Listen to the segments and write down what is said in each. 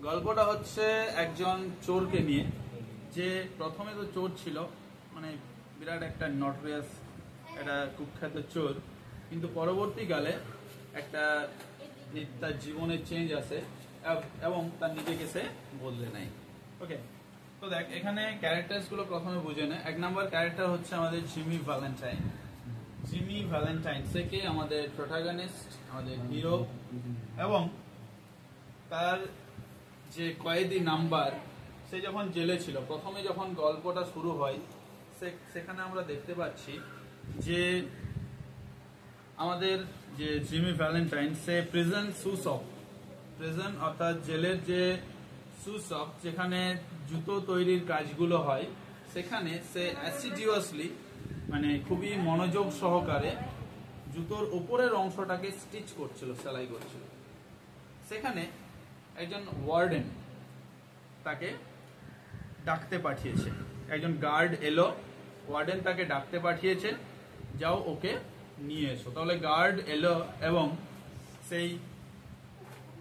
গল্পটা হচ্ছে একজন চোরকে নিয়ে, যে প্রথমে তো চোর ছিল, মানে বিরাট একটা নটোরিয়াস একটা কুখ্যাত চোর, কিন্তু পরবর্তীকালে একটা তার জীবনে চেঞ্জ আসে এবং তার নিজেকে সে বদলে নেয়। ওকে, তো দেখ এখানে ক্যারেক্টার্স গুলো প্রথমে বুঝে নে। এক নাম্বার ক্যারেক্টার হচ্ছে আমাদের জিমি ভ্যালেন্টাইন। জিমি ভ্যালেন্টাইন সে কে? আমাদের প্রোটাগনিস্ট, আমাদের হিরো। এবং তার যে কয়েদি নাম্বার, সে যখন জেলে ছিল, প্রথমে যখন গল্পটা শুরু হয় সেখানে আমরা দেখতে পাচ্ছি যে আমাদের যে জিমি ভ্যালেন্টাইন সে প্রিজন সুশপ, প্রিজন অর্থাৎ জেলের যে সুশপ যেখানে জুতো তৈরির কাজগুলো হয়, সেখানে সে অ্যাসিডিউয়াসলি মানে খুবই মনোযোগ সহকারে জুতোর উপরের অংশটাকে স্টিচ করছিল, সেলাই করছিল। সেখানে একজন ওয়ার্ডেন তাকে ডাকতে পাঠিয়েছে, একজন গার্ড এলো, ওয়ার্ডেন তাকে ডাকতে পাঠিয়েছে, যাও ওকে নিয়ে এসো। তাহলে গার্ড এলো এবং সেই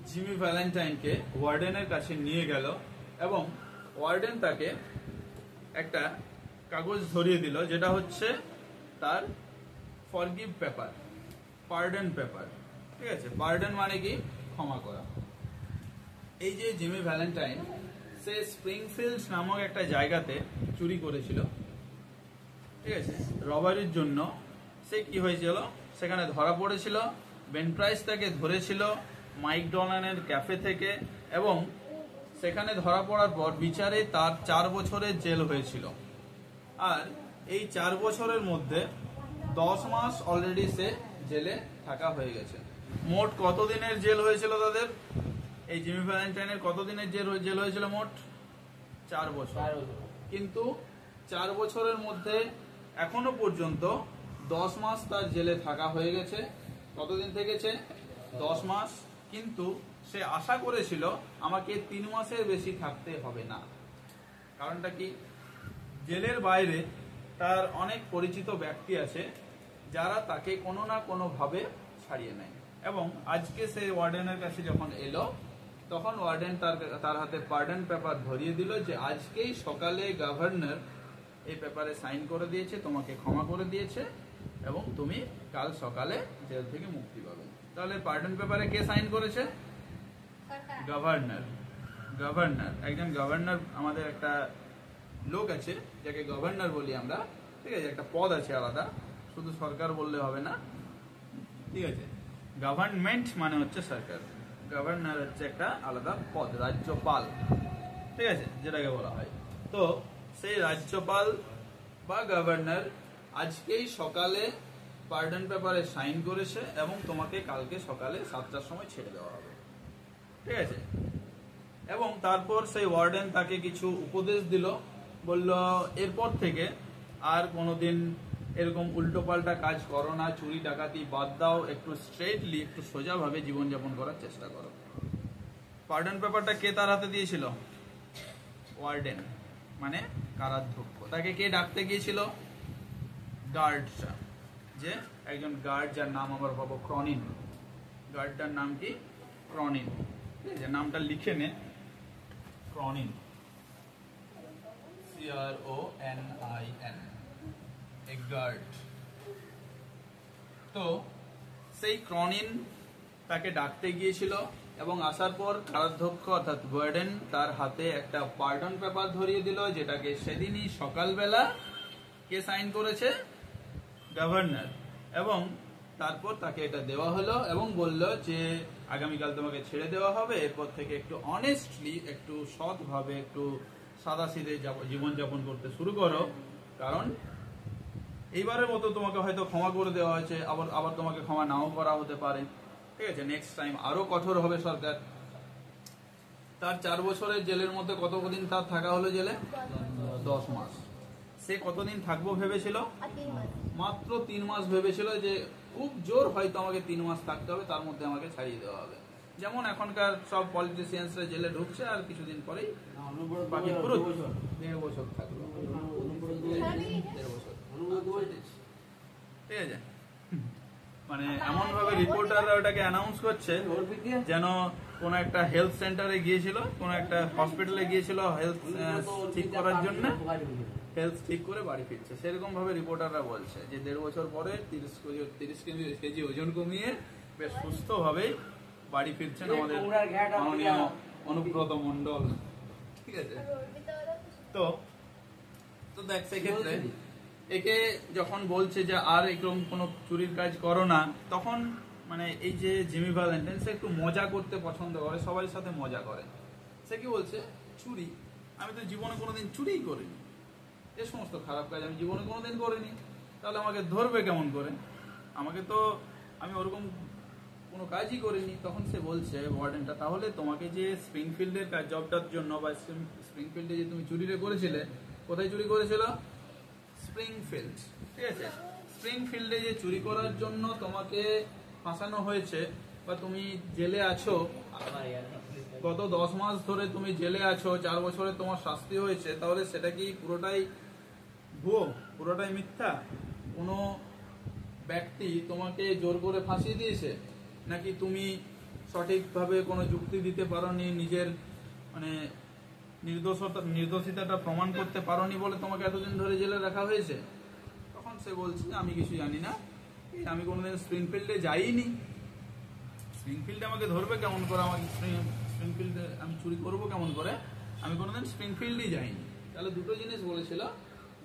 জিমি ভ্যালেন্টাইনকে ওয়ার্ডেনের কাছে নিয়ে গেল এবং ওয়ার্ডেন তাকে একটা কাগজ ধরিয়ে দিল, যেটা হচ্ছে তার ফরগিভ পেপার, পার্ডন পেপার। ঠিক আছে, পার্ডন মানে কি? ক্ষমা করা। এই যে জিমি ভ্যালেন্টাইন সে স্প্রিংফিল্ড নামক একটা জায়গাতে চুরি করেছিল, ঠিক আছে, রবারির জন্য। সে কি হয়েছিল, সেখানে ধরা পড়েছিল। বেন প্রাইস তাকে ধরেছিল মাইক ডনানের ক্যাফে থেকে, এবং সেখানে ধরা পড়ার পর বিচারে তার 4 বছরের জেল হয়েছিল। আর এই 4 বছরের মধ্যে 10 মাস অলরেডি সে জেলে থাকা হয়ে গেছে। মোট কত দিনের জেল হয়েছিল তাদের? এই জিমি ভ্যালেন্টাইনের কত দিনের জেল হয়েছিল? মোট 4 বছর। কিন্তু 4 বছরের মধ্যে এখনো পর্যন্ত 10 মাস তার জেলে থাকা হয়ে গেছে। কতদিন থেকেছে? 10 মাস। কিন্তু সে আশা করেছিল আমাকে 3 মাসের বেশি থাকতে হবে না। কারণটা কি? জেলের বাইরে তার অনেক পরিচিত ব্যক্তি আছে যারা তাকে কোনো না কোনো ভাবে ছাড়িয়ে নেয়। এবং আজকে সে ওয়ার্ডেনের কাছে যখন এলো, তখন ওয়ার্ডেন তার হাতে পার্ডন পেপার ধরিয়ে দিল যে আজকেই সকালে গভর্নর এই পেপারে সাইন করে দিয়েছে, তোমাকে ক্ষমা করে দিয়েছে এবং তুমি কাল সকালে জেল থেকে মুক্তি পাবে। তাহলে পার্ডন পেপারে কে সাইন করেছে? গভর্নর। গভর্নর, একজন গভর্নর, আমাদের একটা লোক আছে যাকে গভর্নর বলি আমরা, ঠিক আছে, একটা পদ আছে আলাদা, শুধু সরকার বললে হবে না, ঠিক আছে। গভর্নমেন্ট মানে হচ্ছে সরকার, গভর্নর হচ্ছে একটা আলাদা পদ, রাজ্যপাল, ঠিক আছে, যেটাকে বলা হয়। তো সেই রাজ্যপাল বা গভর্নর আজকেই সকালে পার্ডন পেপারে সাইন করেছে এবং তোমাকে কালকে সকালে 7টার সময় ছেড়ে দেওয়া হবে, ঠিক আছে। এবং তারপর সেই ওয়ার্ডেন তাকে কিছু উপদেশ দিল, বলল এরপর থেকে আর কোনোদিন এরকম উল্টোপাল্টা কাজ করো না, চুরি ডাকাতি বাদ দাও, একটু স্ট্রেটলি, একটু সোজাভাবে জীবনযাপন করার চেষ্টা করো। পার্ডন পেপারটা কে তার হাতে দিয়েছিল? ওয়ার্ডেন, মানে কারাধ্যক্ষ। তাকে কে ডাকতে গিয়েছিল? গার্ডটা, যে একজন গার্ড যার নাম আমার ভাবো ক্রনিন। গার্ডটার নাম কি? ক্রনিন, ঠিক আছে, নামটা লিখে নে, ক্রনিন, CRONIN, এ গার্ড। তো সেই ক্রনিন তাকে ডাকতে গিয়েছিল এবং আসার পর কারাধ্যক্ষ অর্থাৎ ওয়ার্ডেন তার হাতে একটা পার্ডন পেপার ধরিয়ে দিল, যেটাকে সেদিনই সকালবেলা কে সাইন করেছে? গভর্নর। এবং তারপর তাকে এটা দেওয়া হলো এবং বলল যে আগামীকাল তোমাকে ছেড়ে দেওয়া হবে, এরপর থেকে একটু অনেস্টলি, একটু সৎভাবে, একটু সাদাসিধে জীবনযাপন করতে শুরু করো, কারণ এইবারের মতো তোমাকে হয়তো ক্ষমা করে দেওয়া হয়েছে, আবার তোমাকে ক্ষমা নাও করা হতে পারে, ঠিক আছে, নেক্সট টাইম আরো কঠোর হবে সরকার। তার 4 বছরের জেলের মধ্যে কতদিন তার থাকা হলো জেলে? 10 মাস। সে কতদিন থাকবো ভেবেছিল? মাত্র 3 মাস ভেবেছিল, যে খুব জোর হয়তো আমাকে 3 মাস থাকতে হবে, তার মধ্যে আমাকে ছাড়িয়ে দেওয়া হবে। যেমন এখনকার সব পলিটিশিয়ানসরা জেলে ঢুকছে আর কিছুদিন পরেই বাকি পুরো 1.5 বছর থাকলো, 1.5 বছর, ঠিক আছে। মানে এমন ভাবে রিপোর্টাররা ওটাকে অ্যানাউন্স করছে যেন কোন একটা হেলথ সেন্টারে গিয়েছিল, কোন একটা হসপিটালে গিয়েছিল হেলথ ঠিক করার জন্য, হেলথ ঠিক করে বাড়ি ফিরছে। সেরকম ভাবে রিপোর্টাররা বলছে যে 1.5 বছর পরে 30 কেজি ওজন কমিয়ে বেশ সুস্থ ভাবে বাড়ি ফিরছেন আমাদের মাননীয় অনুব্রত মণ্ডল। ঠিক আছে, তো তো দেখ সেক্ষেত্রে একে যখন বলছে যে আর এরকম কোনো চুরির কাজ করো না, তখন মানে এই যে জিমি ভ্যালেন্টাইন সে একটু মজা করতে পছন্দ করে, সবার সাথে মজা করে। সে কি বলছে, চুরি, আমি তো জীবনে কোনোদিন চুরিই করিনি, এ সমস্ত খারাপ কাজ আমি জীবনে কোনোদিন করিনি, তাহলে আমাকে ধরবে কেমন করে, আমাকে তো আমি ওরকম কোনো কাজই করিনি। তখন সে বলছে ওয়ার্ডেনটা, তাহলে তোমাকে যে স্প্রিংফিল্ডের কাজ জবটার জন্য বা স্প্রিংফিল্ডে যে তুমি চুরিটা করেছিলে, কোথায় চুরি করেছিল, স্প্রিংফিল্ড। ঠিক আছে, স্প্রিংফিল্ডে যে চুরি করার জন্য তোমাকে ফাঁসানো হয়েছে বা তুমি জেলে আছো, গত 10 মাস ধরে তুমি জেলে আছো, 4 বছরে তোমার শাস্তি হয়েছে, তাহলে সেটা কি পুরোটাই ভুয়ো, পুরোটাই মিথ্যা? কোনো ব্যক্তি তোমাকে জোর করে ফাঁসিয়ে দিয়েছে, নাকি তুমি সঠিকভাবে কোনো যুক্তি দিতে পারোনি, নিজের মানে নির্দোষিতাটা প্রমাণ করতে পারোনি বলে তোমাকে এতদিন ধরে জেলে রাখা হয়েছে? তখন সে বলছে আমি কিছু জানি না, আমি কোনোদিন স্প্রিংফিল্ডে যাইনি, স্প্রিংফিল্ডে আমাকে ধরবে কেমন করে, আমাকে স্প্রিংফিল্ডে আমি চুরি করবো কেমন করে, আমি কোনোদিন স্প্রিংফিল্ডই যাইনি। তাহলে দুটো জিনিস বলেছিল,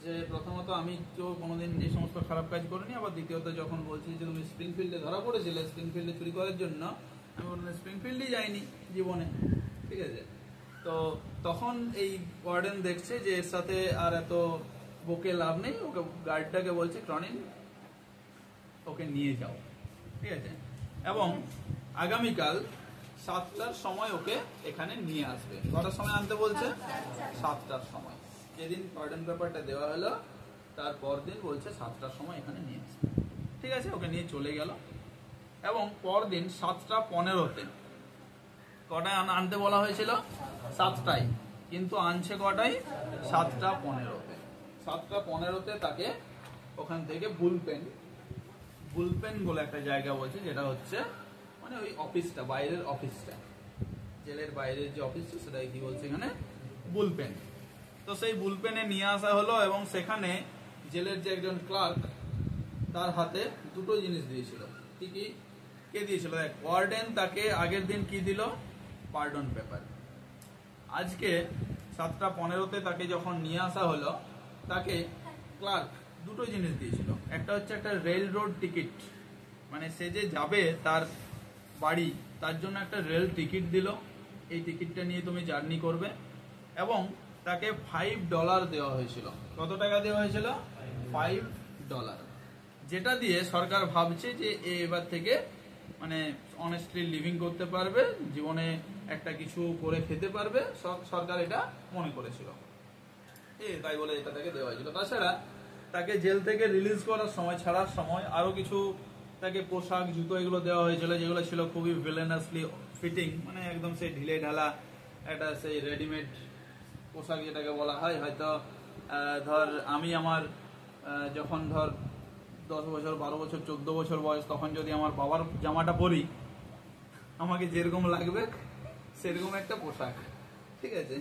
যে প্রথমত আমি তো কোনোদিন এই সমস্ত খারাপ কাজ করিনি, আবার দ্বিতীয়ত যখন বলছি যে তুমি স্প্রিংফিল্ডে ধরা পড়েছিলে স্প্রিংফিল্ডে চুরি করার জন্য, আমি কোনোদিন স্প্রিংফিল্ডই যাইনি জীবনে। ঠিক আছে, তো তখন এই ওয়ার্ডেন দেখছে যে এর সাথে আর এত বকে লাভ নেই, ওকে গার্ডটাকে বলছে ক্রনিন ওকে নিয়ে যাও। ঠিক আছে, এবং আগামীকাল 7টার সময় ওকে এখানে নিয়ে আসবে। কটার সময় আনতে বলছে, 7টার সময়। যেদিন পার্ডন পেপারটা দেওয়া হলো তার পরদিন বলছে 7টার সময় এখানে নিয়ে আসবে। ঠিক আছে, ওকে নিয়ে চলে গেল, এবং পরদিন 7:15-তে কটায় আনতে বলা হয়েছিল, 7টায়, কিন্তু আনছে কটায়, 7:15-তে। 7:15-তে তাকে ওখান থেকে বুলপেন বলে একটা জায়গা বলছে, যেটা হচ্ছে মানে ওই অফিসটা, বাইরের অফিসটা, জেলের বাইরের যে অফিসটা, সেটাই কি বলছে এখানে বুলপেন। তো সেই বুলপেনে নিয়ে আসা হলো, এবং সেখানে জেলের যে একজন ক্লার্ক তার হাতে দুটো জিনিস দিয়েছিল। কি কি কে দিয়েছিল, দেখ, ওয়ার্ডেন তাকে আগের দিন কি দিল, পার্ডন পেপার। আজকে 7:15-তে তাকে যখন নিয়ে আসা হলো, তাকে ক্লার্ক দুটো জিনিস দিয়েছিল। একটা হচ্ছে একটা রেল রোড টিকিট, মানে সে যে যাবে তার বাড়ি, তার জন্য একটা রেল টিকিট দিল, এই টিকিটটা নিয়ে তুমি জার্নি করবে। এবং তাকে $5 দেওয়া হয়েছিল। কত টাকা দেওয়া হয়েছিল, $5, যেটা দিয়ে সরকার ভাবছে যে এবার থেকে মানে অনেস্টলি লিভিং করতে পারবে, জীবনে একটা কিছু করে খেতে পারবে, সরকার এটা মনে করেছিল, তাই বলে এটা তাকে দেওয়া হয়েছিল। তাছাড়া তাকে জেল থেকে রিলিজ করার সময়, ছাড়ার সময় আরো কিছু তাকে পোশাক, জুতো এগুলো দেওয়া হয়েছিল, যেগুলো ছিল খুবই ভিলেনাসলি ফিটিং, মানে একদম সেই ঢিলে ঢালা একটা সেই রেডিমেড পোশাক যেটাকে বলা হয়। হয়তো ধর আমি আমার যখন ধর 10 বছর, 12 বছর, 14 বছর বয়স, তখন যদি আমার বাবার জামাটা পরি, আমাকে যেরকম লাগবে সেরকম একটা পোশাক। ঠিক আছে,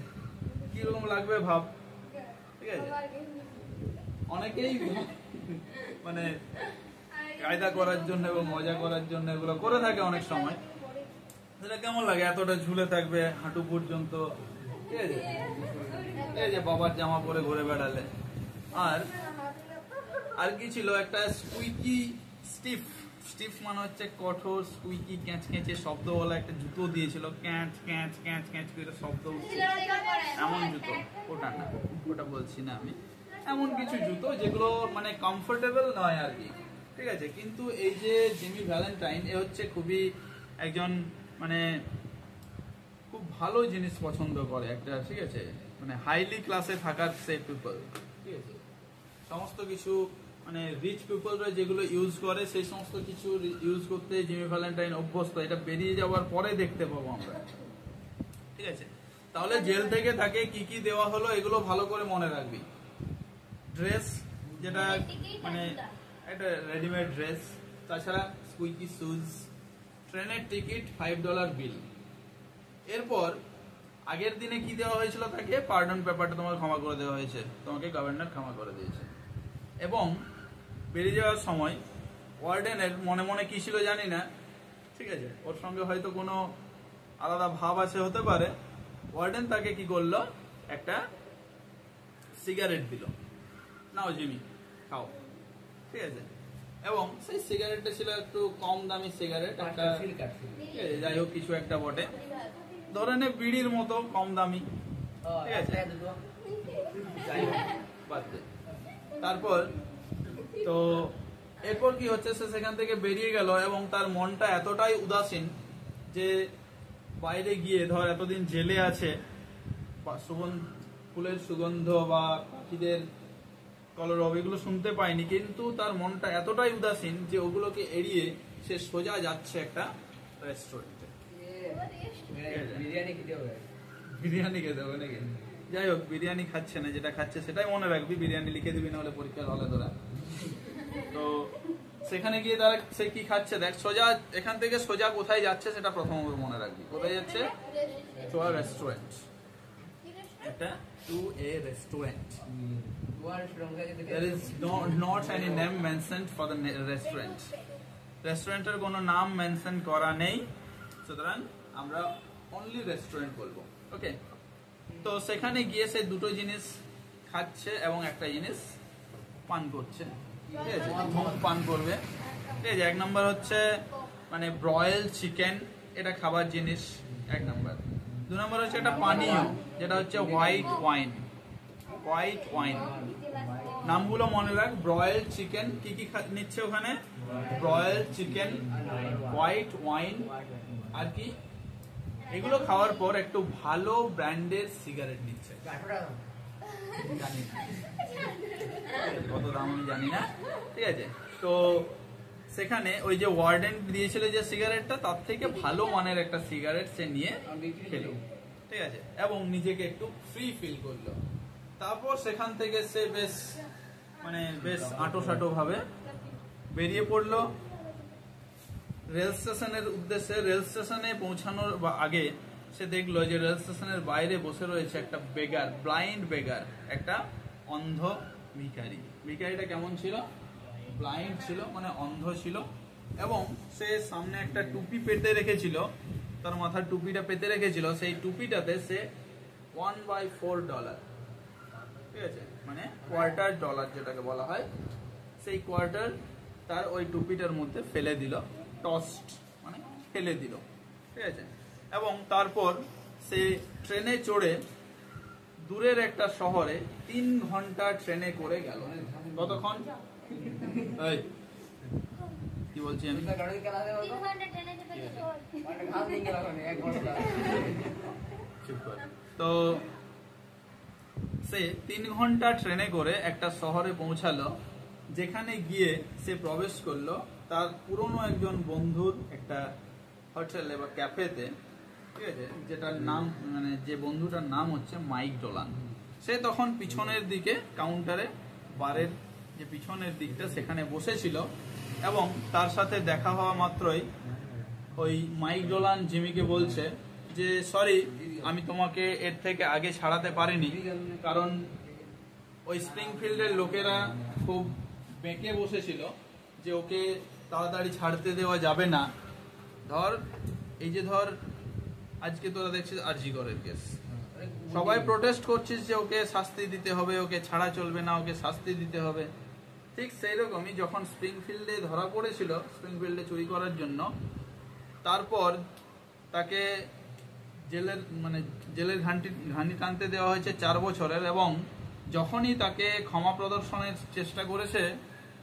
কিরকম লাগবে ভাব। ঠিক আছে, অনেকেই মানে কায়দা করার জন্য এবং মজা করার জন্য এগুলো করে থাকে অনেক সময়। সেটা কেমন লাগে, এতটা ঝুলে থাকবে হাঁটু পর্যন্ত, ঠিক আছে, এই যে বাবার জামা পরে ঘুরে বেড়ালে। আর কি ছিল, একটা স্কুইকি স্টিফ মানে হচ্ছে কঠোর, স্কুইকি ক্যাঁচে শব্দ বলা একটা জুতো দিয়েছিল, ক্যাঁচ ক্যাঁচ ক্যাঁচ ক্যাঁচ করে শব্দ উঠছে, এমন জুতো। ওটা না, ওটা বলছি না আমি, এমন কিছু জুতো যেগুলো মানে কমফোর্টেবল নয় আর কি। ঠিক আছে, কিন্তু এই যে জিমি ভ্যালেন্টাইন, এ হচ্ছে খুবই একজন মানে খুব ভালো জিনিস পছন্দ করে একটা। ঠিক আছে, মানে হাইলি ক্লাসে থাকার সে পিপল। ঠিক আছে, সমস্ত কিছু মানে রিচ পিপলরা যেগুলো ইউজ করে, সেই সমস্ত কিছু ইউজ করতে জিমি ভ্যালেন্টাইন অভ্যস্ত। এটা বেরিয়ে যাওয়ার পরে দেখতে পাবো আমরা। ঠিক আছে, তাহলে জেল থেকে তাকে কি কি দেওয়া হলো এগুলো ভালো করে মনে রাখবি। ড্রেস, যেটা মানে একটা রেডিমেড ড্রেস, তাছাড়া স্কুইকি শুজ, ট্রেনের টিকিট, $5 বিল। এরপর আগের দিনে কি দেওয়া হয়েছিল তাকে, পার্ডন পেপারটা তোমাকে ক্ষমা করে দেওয়া হয়েছে, তোমাকে গভর্নর ক্ষমা করে দিয়েছে। এবং বেরিয়ে যাওয়ার সময় ওয়ার্ডেনের মনে মনে কি ছিল জানি না, ঠিক আছে, ওর সঙ্গে হয়তো কোনো আলাদা ভাব আছে হতে পারে। ওয়ার্ডেন তাকে কি করলো, একটা সিগারেট দিল, নাও জিমি খাও, ঠিক আছে। এবং সেই সিগারেটটা ছিল একটু কম দামি সিগারেট, একটা যাই হোক কিছু একটা বটে, ধরে নে বিড়ির মতো কম দামি, ঠিক আছে, যাই হোক বাদ দে। তারপর তো এরপর কি হচ্ছে, সে সেখান থেকে বেরিয়ে গেল এবং তার মনটা এতটাই উদাসীন যে বাইরে গিয়ে ধর এতদিন জেলে আছে, ফুলের সুগন্ধ বা পাখিদের কলরব এগুলো শুনতে পায়নি, কিন্তু তার মনটা এতটাই উদাসীন যে ওগুলোকে এড়িয়ে সে সোজা যাচ্ছে একটা রেস্টুরেন্টে। বিরিয়ানি খেতে হবে নাকি? যাই হোক, বিরিয়ানি খাচ্ছে না, যেটা খাচ্ছে সেটাই মনে রাখবি, বিরিয়ানি লিখে দিবি, না হলে পরীক্ষার হলে তোরা। তো সেখানে গিয়ে তারা সে কি খাচ্ছে দেখ, সোজা এখান থেকে সোজা কোথায় যাচ্ছে সেটা প্রথম মনে রাখবি, কোথায় যাচ্ছে, টু আ রেস্টুরেন্ট, এটা to a restaurant. There is not any name mentioned for the restaurant. রেস্টুরেন্টের কোনো নাম মেনশন করা নেই, সুতরাং আমরা অনলি রেস্টুরেন্ট বলবো, ওকে। তো সেখানে গিয়ে সে দুটো জিনিস খাচ্ছে এবং একটা জিনিস পান করছে, ঠিক আছে, পান করবে, ঠিক আছে। এক নম্বর হচ্ছে মানে ব্রয়েল চিকেন, এটা খাবার জিনিস এক নম্বর। দু নম্বর হচ্ছে একটা পানীয়, যেটা হচ্ছে হোয়াইট ওয়াইন। হোয়াইট ওয়াইন নামগুলো মনে রাখ, ব্রয়েল চিকেন, কি কি নিচ্ছে ওখানে, ব্রয়েল চিকেন, হোয়াইট ওয়াইন, আর কি, এগুলো খাওয়ার পর একটু ভালো ব্র্যান্ডের সিগারেট নিচ্ছে, জানি না কত দাম আমি জানি না, ঠিক আছে। তো সেখানে ওই যে ওয়ার্ডেন দিয়েছিল যে সিগারেটটা, তার থেকে ভালো মানের একটা সিগারেট সে নিয়ে খেলো, ঠিক আছে, এবং নিজেকে একটু ফ্রি ফিল করলো। তারপর সেখান থেকে সে বেশ আঁটো ভাবে বেরিয়ে পড়লো রেল স্টেশনের উদ্দেশ্যে। রেল স্টেশনে পৌঁছানোর আগে সে দেখলো যে রেল স্টেশনের বাইরে বসে রয়েছে একটা বেগার, ব্লাইন্ড বেগার, একটা অন্ধ ভিখারি। ভিখারিটা কেমন ছিল, ব্লাইন্ড ছিল, মানে অন্ধ ছিল, এবং সে সামনে একটা টুপি পেতে রেখেছিল, তার মাথার টুপিটা পেতে রেখেছিল, সেই টুপিটাতে সে $1/4, ঠিক আছে, মানে $1/4 যেটাকে বলা হয়, সেই কোয়ার্টার তার ওই টুপিটার মধ্যে ফেলে দিল, টস্ট মানে ফেলে দিল, ঠিক আছে। এবং তারপর সে ট্রেনে চড়ে দূরের একটা শহরে 3 ঘন্টা ট্রেনে করে গেল। কতক্ষণ, কি বলছি আমি, তো সে 3 ঘন্টা ট্রেনে করে একটা শহরে পৌঁছালো, যেখানে গিয়ে সে প্রবেশ করলো তার পুরনো একজন বন্ধুর একটা হোটেলে বা ক্যাফেতে, ঠিক আছে, যেটার নাম মানে যে বন্ধুটার নাম হচ্ছে মাইক ডোলান। সে তখন পিছনের দিকে কাউন্টারে, বারের যে পিছনের দিকটা সেখানে বসেছিল, এবং তার সাথে দেখা হওয়া মাত্রই ওই মাইক ডোলান জিমিকে বলছে যে সরি, আমি তোমাকে এর থেকে আগে ছাড়াতে পারিনি, কারণ ওই স্প্রিংফিল্ডের লোকেরা খুব বেঁকে বসেছিল যে ওকে তাড়াতাড়ি ছাড়তে দেওয়া যাবে না। এই যে আজকে তোরা দেখছিস আরজিকরের কেস, সবাই প্রোটেস্ট করছিস যে ওকে শাস্তি দিতে হবে, ওকে ছাড়া চলবে না, ওকে শাস্তি দিতে হবে। ঠিক সেই রকমই যখন স্প্রিংফিল্ডে ধরা পড়েছিল, স্প্রিংফিল্ডে চুরি করার জন্য, তারপর তাকে জেলের ঘানি টানতে দেওয়া হয়েছে 4 বছরের, এবং যখনই তাকে ক্ষমা প্রদর্শনের চেষ্টা করেছে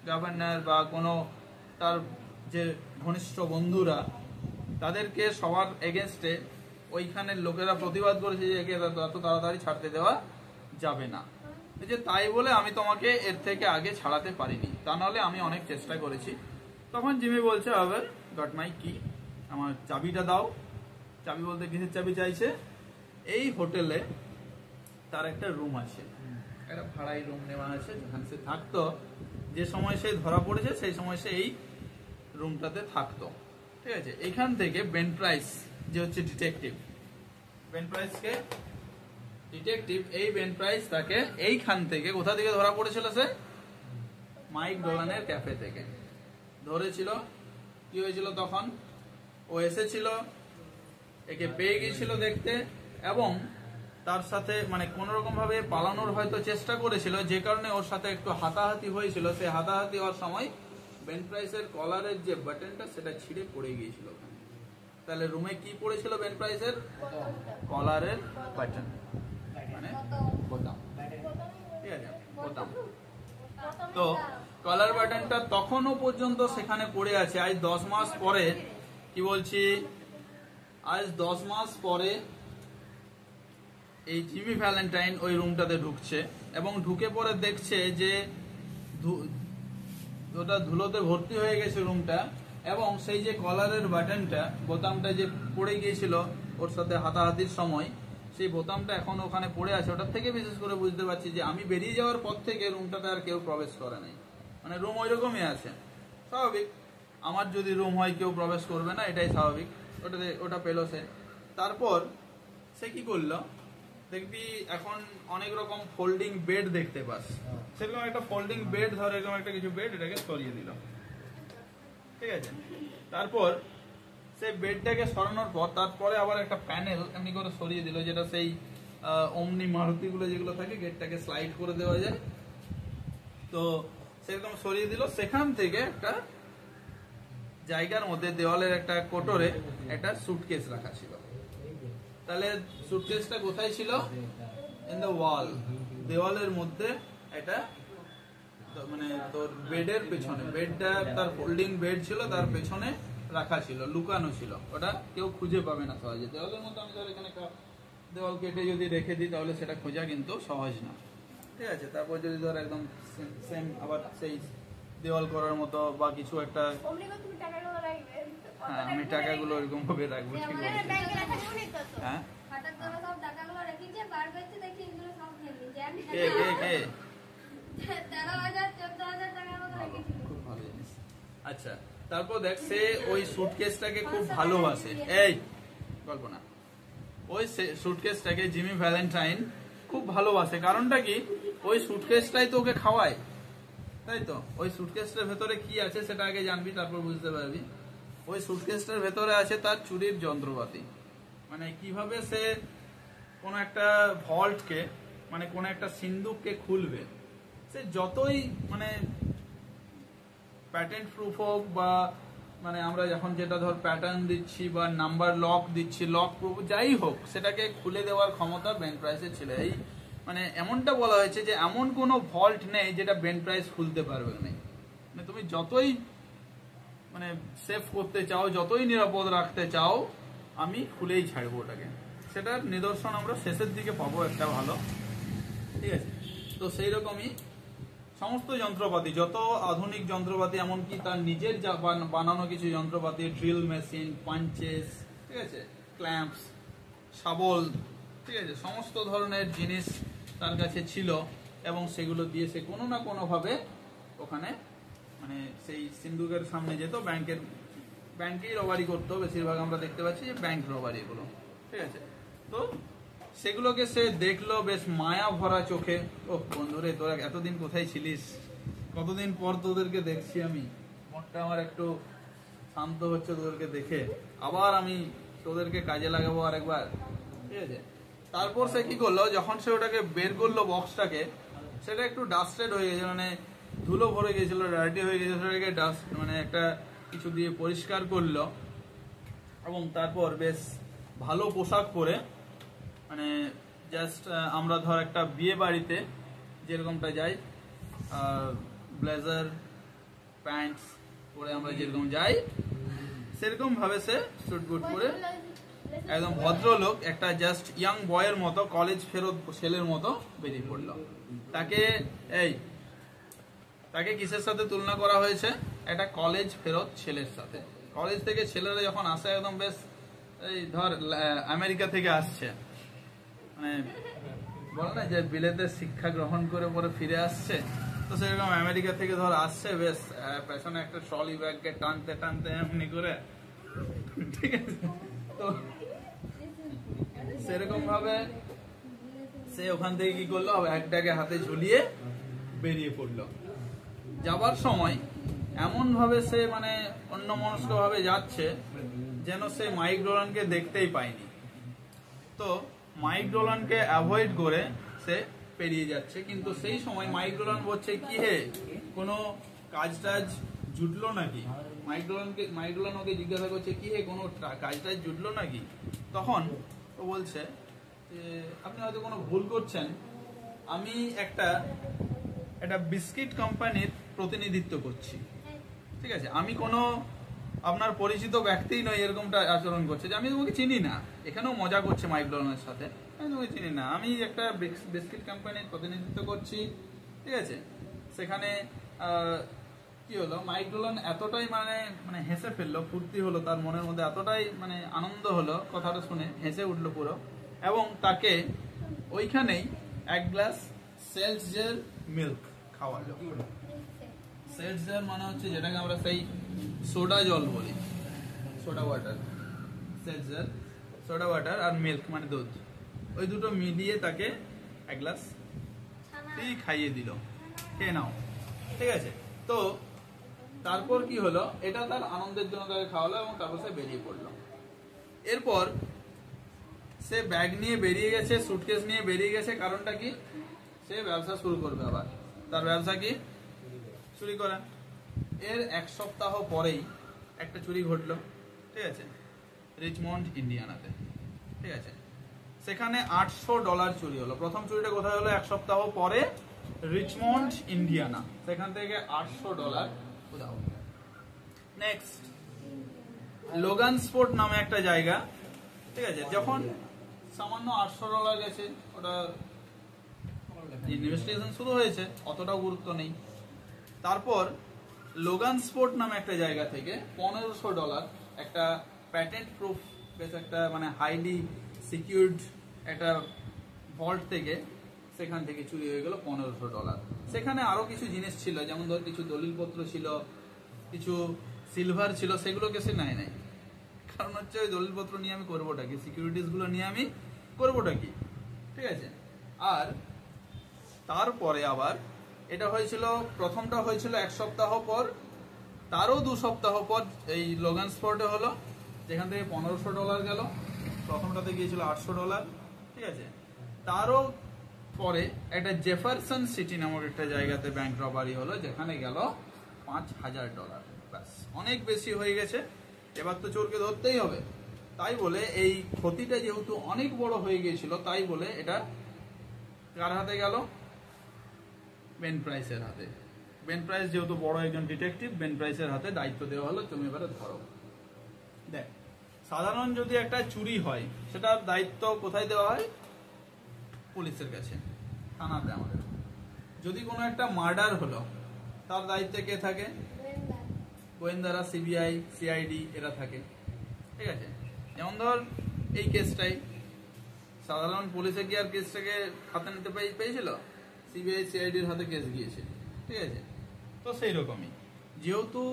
গভর্নর বা কোনো তার যে ঘনিষ্ঠ বন্ধুরা, তাদেরকে সবার এগেনস্টে ওইখানের লোকেরা প্রতিবাদ করেছে যে একে এত তাড়াতাড়ি ছাড়তে দেওয়া যাবে না, যে তাই বলে আমি তোমাকে এর থেকে আগে ছাড়াতে পারিনি, তা নাহলে আমি অনেক চেষ্টা করেছি। তখন জিমি বলছে আবার গট মাই কি, আমার চাবিটা দাও। চাবি বলতে কিসের চাবি চাইছে, এই হোটেলে তার একটা রুম আছে, একটা ভাড়াই রুম নেওয়া আছে, যেখানে সে থাকতো, যে সময় সে ধরা পড়েছে সেই সময় সে এই রুমটাতে থাকতো, ঠিক আছে। এখান থেকে বেন প্রাইস যে হচ্ছে ডিটেকটিভ, বেন প্রাইসকে ডিটেকটিভ এই বেন প্রাইস তাকে এইখান থেকে কোথা থেকে ধরা পড়েছিল, সে মাইক ডোলানের ক্যাফে থেকে ধরেছিল। কি হয়েছিল তখন, ও এসেছিল, একে পেয়ে গিয়েছিল দেখতে, এবং তার সাথে মানে কোন রকম ভাবে পালানোর হয়তো চেষ্টা করেছিল, যে কারণে ওর সাথে একটু হাতাহাতি হয়েছিল। সেই হাতাহাতি হওয়ার সময় বেন প্রাইসের কলারের যে বাটনটা সেটা ছিঁড়ে পড়ে গিয়েছিল ওখানে। তাহলে রুমে কি পড়েছিল, বেন প্রাইসের কলারের বাটন মানে বোতাম, ঠিক আছে, বোতাম। তো কলার বাটনটা তখনও পর্যন্ত সেখানে পড়ে আছে। আজ 10 মাস পরে, কি বলছি, আজ 10 মাস পরে এই জিমি ভ্যালেন্টাইন ওই রুমটাতে ঢুকছে এবং ঢুকে পরে দেখছে যে ওটা ধুলোতে ভর্তি হয়ে গেছে রুমটা, এবং সেই যে কলারের বাটনটা, বোতামটা যে পড়ে গিয়েছিল ওর সাথে হাতাহাতির সময়, সেই বোতামটা এখন ওখানে পড়ে আছে। ওটার থেকে বিশেষ করে বুঝতে পারছি যে আমি বেরিয়ে যাওয়ার পর থেকে রুমটাতে আর কেউ প্রবেশ করে নাই, মানে রুম ওই রকমই আছে। স্বাভাবিক, আমার যদি রুম হয় কেউ প্রবেশ করবে না, এটাই স্বাভাবিক। ওটা পেলো সে। তারপর সে কি করলো, দেখবি এখন অনেক রকম ফোল্ডিং বেড দেখতে পাস, সেরকম একটা ফোল্ডিং বেড, ধর এরকম একটা কিছু বেড, এটাকে সরিয়ে দিল, ঠিক আছে। তারপর সেই বেডটাকে সরানোর পর তারপরে আবার একটা প্যানেল এমনি করে সরিয়ে দিল, যেটা সেই অমনি মারুতি গুলো যেগুলো থাকে গেটটাকে স্লাইড করে দেওয়া যায়, তো সেরকম সরিয়ে দিল। সেখান থেকে একটা জায়গার মধ্যে দেওয়ালের একটা কোটরে একটা সুটকেস রাখা ছিল। তাহলে সুটকেসটা কোথায় ছিল, ইন দ্য ওয়াল, দেওয়ালের মধ্যে। এটা মানে তোর বেডের পেছনে, বেডটা তার ফোল্ডিং বেড ছিল, তার পেছনে রাখা ছিল, লুকানো ছিল, ওটা কেউ খুঁজে পাবে না সহজে। দেওয়ালের মধ্যে আমি ধর এখানে দেওয়াল কেটে যদি রেখে দিই তাহলে সেটা খোঁজা কিন্তু সহজ না, ঠিক আছে। তারপর যদি ধর একদম সেম আবার সেই দেওয়াল করার মতো বা কিছু একটা, হ্যাঁ আমি টাকাগুলো এরকম ভাবে রাখবো, ঠিক আছে। হ্যাঁ কে কে কে আচ্ছা, তারপর দেখ সে ওই সুটকেসটাকে খুব ভালোবাসে। এই কল্পনা, ওই সুটকেসটাকে জিমি ভ্যালেন্টাইন খুব ভালোবাসে। কারণটা কি, ওই সুটকেসটাই তো ওকে খাওয়ায়, তাই তো। ওই সুটকেসটার ভেতরে কি আছে সেটা আগে জানবি, তারপর বুঝতে পারবি। ওই সুটকেসটার ভেতরে আছে তার চুরির যন্ত্রপাতি। মানে কিভাবে সে কোন একটা ভল্টকে, মানে কোন একটা সিন্দুককে খুলবে, সে যতই মানে প্যাটেন্ট প্রুফ হোক বা মানে আমরা যখন যেটা ধর প্যাটার্ন দিচ্ছি বা নাম্বার লক দিচ্ছি, লক প্রুফ যাই হোক, সেটাকে খুলে দেওয়ার ক্ষমতা বেন প্রাইসের ছিল। এই মানে এমনটা বলা হয়েছে যে এমন কোনো ভল্ট নেই যেটা বেন প্রাইস খুলতে পারবে না। মানে তুমি যতই মানে সেফ করতে চাও, যতই নিরাপদ রাখতে চাও, আমি খুলেই ছাড়বো ওটাকে। সেটার নিদর্শন আমরা শেষের দিকে পাবো একটা ভালো, ঠিক আছে। তো সেই রকমই সমস্ত যন্ত্রপাতি, যত আধুনিক যন্ত্রপাতি, এমনকি তার নিজের বানানো কিছু যন্ত্রপাতি, ড্রিল মেশিন, পাঞ্চেস, ঠিক আছে, ক্ল্যাম্পস, শাবল, ঠিক আছে, সমস্ত ধরনের জিনিস তার কাছে ছিল, এবং সেগুলো দিয়ে সে কোনো না কোনোভাবে ওখানে মানে সেই সিন্দুকের সামনে যেত। ব্যাংকেই রবারি করতো বেশিরভাগ, আমরা দেখতে পাচ্ছি যে ব্যাংক রবারি এগুলো, ঠিক আছে। তো সেগুলোকে সে দেখলো বেশ মায়া ভরা চোখে। ও বন্ধুরে, তোরা এতদিন কোথায় ছিলিস, কতদিন পর তোদেরকে দেখছি আমি, মনটা আমার একটু শান্ত হচ্ছে তোদেরকে দেখে, আবার আমি তোদেরকে কাজে লাগাবো আরেকবার, ঠিক আছে। তারপর সে কি করলো, যখন সে ওটাকে বের করলো বক্সটাকে, সেটা একটু ডাস্টেড হয়ে গেছে, মানে ধুলো ভরে গেছিল, ডার্টি হয়ে গেছিল, সেটাকে ডাস্ট মানে একটা কিছু দিয়ে পরিষ্কার করলো, এবং তারপর বেশ ভালো পোশাক পরে, মানে জাস্ট আমরা ধর একটা বিয়ে বাড়িতে যেরকমটা যাই, ব্লেজার প্যান্টস পরে আমরা যেরকম যাই, সেরকম ভাবে সে স্যুট বুট পরে একদম ভদ্রলোক, একটা জাস্ট ইয়াং বয়ের মতো, কলেজ ফেরত ছেলের মতো বেরিয়ে পড়লো। তাকে কিসের সাথে তুলনা করা হয়েছে, একটা কলেজ ফেরত ছেলের সাথে। কলেজ থেকে ছেলেরা যখন আসে একদম বেশ, এই ধর আমেরিকা থেকে আসছে, মানে বল না যে বিলেতে শিক্ষা গ্রহণ করে পরে ফিরে আসছে, তো সেরকম আমেরিকা থেকে ধর আসছে, বেশ পেছনে একটা ট্রলি ব্যাগকে টানতে টানতে এমনি করে, ঠিক আছে। তো সেরকম ভাবে সে ওখান থেকে কি করলো, ব্যাগটাকে হাতে ঝুলিয়ে বেরিয়ে পড়লো। যাবার সময় এমন ভাবে সে মানে অন্যমনস্ক ভাবে যাচ্ছে যেন সে মাইক ডোলানকে দেখতেই পায়নি। তো মাইক ডোলানকে অ্যাভয়েড করে সে পেরিয়ে যাচ্ছে, কিন্তু সেই সময় মাইক ডোলান বলছে কি হে কোনো কাজ টাজ জুটলো নাকি। মাইক ডোলান ওকে জিজ্ঞাসা করছে কি হে কোনো কাজ টাজ জুটলো নাকি। তখন ও বলছে যে আপনি হয়তো কোনো ভুল করছেন, আমি একটা বিস্কিট কোম্পানির প্রতিনিধিত্ব করছি, ঠিক আছে, আমি কোনো আপনার পরিচিত ব্যক্তিই নয়। এরকমটা আচরণ করছে যে আমি তোমাকে চিনি না। এখানেও মজা করছে মাইক ডোলানের সাথে, আমি তোমাকে চিনি না, আমি একটা বিস্কিট কোম্পানির প্রতিনিধিত্ব করছি, ঠিক আছে। সেখানে কি হলো, মাইক ডোলান এতটাই মানে হেসে ফেললো, ফুর্তি হলো তার মনের মধ্যে, এতটাই মানে আনন্দ হলো কথাটা শুনে, হেসে উঠলো পুরো, এবং তাকে ওইখানেই এক গ্লাস সেলসজের মিল্ক খাওয়ালো। সেলসজের মানে হচ্ছে যেটাকে আমরা সেই সোডা জল বলি, সোডা ওয়াটার। সেলসজের সোডা ওয়াটার আর মিল্ক মানে দুধ, ওই দুটো মিলিয়ে তাকে এক গ্লাস খাইয়ে দিল, খেয়ে নাও, ঠিক আছে। তো তারপর কি হলো, এটা তার আনন্দের জন্য তাকে খাওয়ালো এবং তারপর সে বেরিয়ে পড়লো। এরপর সে ব্যাগ নিয়ে বেরিয়ে গেছে, সুটকেস নিয়ে বেরিয়ে গেছে, কারণটা কি, সে ব্যবসা শুরু করবে আবার। তার ব্যবসা কি, চুরি করা। এর এক সপ্তাহ পরেই একটা চুরি ঘটলো, ঠিক আছে, রিচমন্ড ইন্ডিয়ানাতে, ঠিক আছে। সেখানে $800 চুরি হলো। প্রথম চুরিটা কোথায় হলো, এক সপ্তাহ পরে রিচমন্ড ইন্ডিয়ানা, সেখান থেকে $800 উধাও। নেক্সট লোগানস্পোর্ট নামে একটা জায়গা, ঠিক আছে, যখন সামান্য $800 গেছে, ওটা ইনভেস্টিগেশন শুরু হয়েছে, অতটাও গুরুত্ব নেই। তারপর লোগানস্পোর্ট নামে একটা জায়গা থেকে $1500 একটা প্যাটেন্ট প্রুফ বেশ একটা মানে হাইলি সিকিউরড একটা ভল্ট থেকে, সেখান থেকে চুরি হয়ে গেল $1500। সেখানে আরো কিছু জিনিস ছিল, যেমন ধর কিছু দলিলপত্র ছিল, কিছু সিলভার ছিল, সেগুলোকে সে নেয় নাই। কারণ হচ্ছে ওই দলিলপত্র নিয়ে আমি করবোটা কি, সিকিউরিটিস গুলো নিয়ে আমি করবোটা কি, ঠিক আছে। আর তারপরে আবার এটা হয়েছিল, প্রথমটা হয়েছিল এক সপ্তাহ পর, তারও 2 সপ্তাহ পর এই লোগানস্পোর্টে হলো, যেখান থেকে $1500 গেল। প্রথমটাতে গিয়েছিল $800, ঠিক আছে। তারও পরে একটা জেফারসন সিটি নামক একটা জায়গাতে ব্যাংক রবারি হলো, যেখানে গেল $5000। ব্যাস, অনেক বেশি হয়ে গেছে, এবার তো চোরকে ধরতেই হবে। তাই বলে এই ক্ষতিটা যেহেতু অনেক বড় হয়ে গিয়েছিল, তাই বলে এটা কার হাতে গেল, বেন প্রাইসের হাতে। বেন প্রাইস যেহেতু বড় একজন ডিটেকটিভ, বেন প্রাইসের হাতে দায়িত্ব দেওয়া হলো, তুমি এবারে ধরো। দেখ, সাধারণ যদি একটা চুরি হয়, সেটার দায়িত্ব কোথায় দেওয়া হয়, পুলিশের কাছে, থানাতে আমাদের। যদি কোনো একটা মার্ডার হলো, তার দায়িত্বে কে থাকে, গোয়েন্দারা, সিবিআই, সিআইডি এরা থাকে, ঠিক আছে। যেমন ধর এই কেসটাই, সাধারণ পুলিশে কি আর কেসটাকে হাতে নিতে পেয়েছিল, সিবিআই সিআইডির হাতে কেস গিয়েছে, ঠিক আছে। তো সেই রকমই, যেহেতু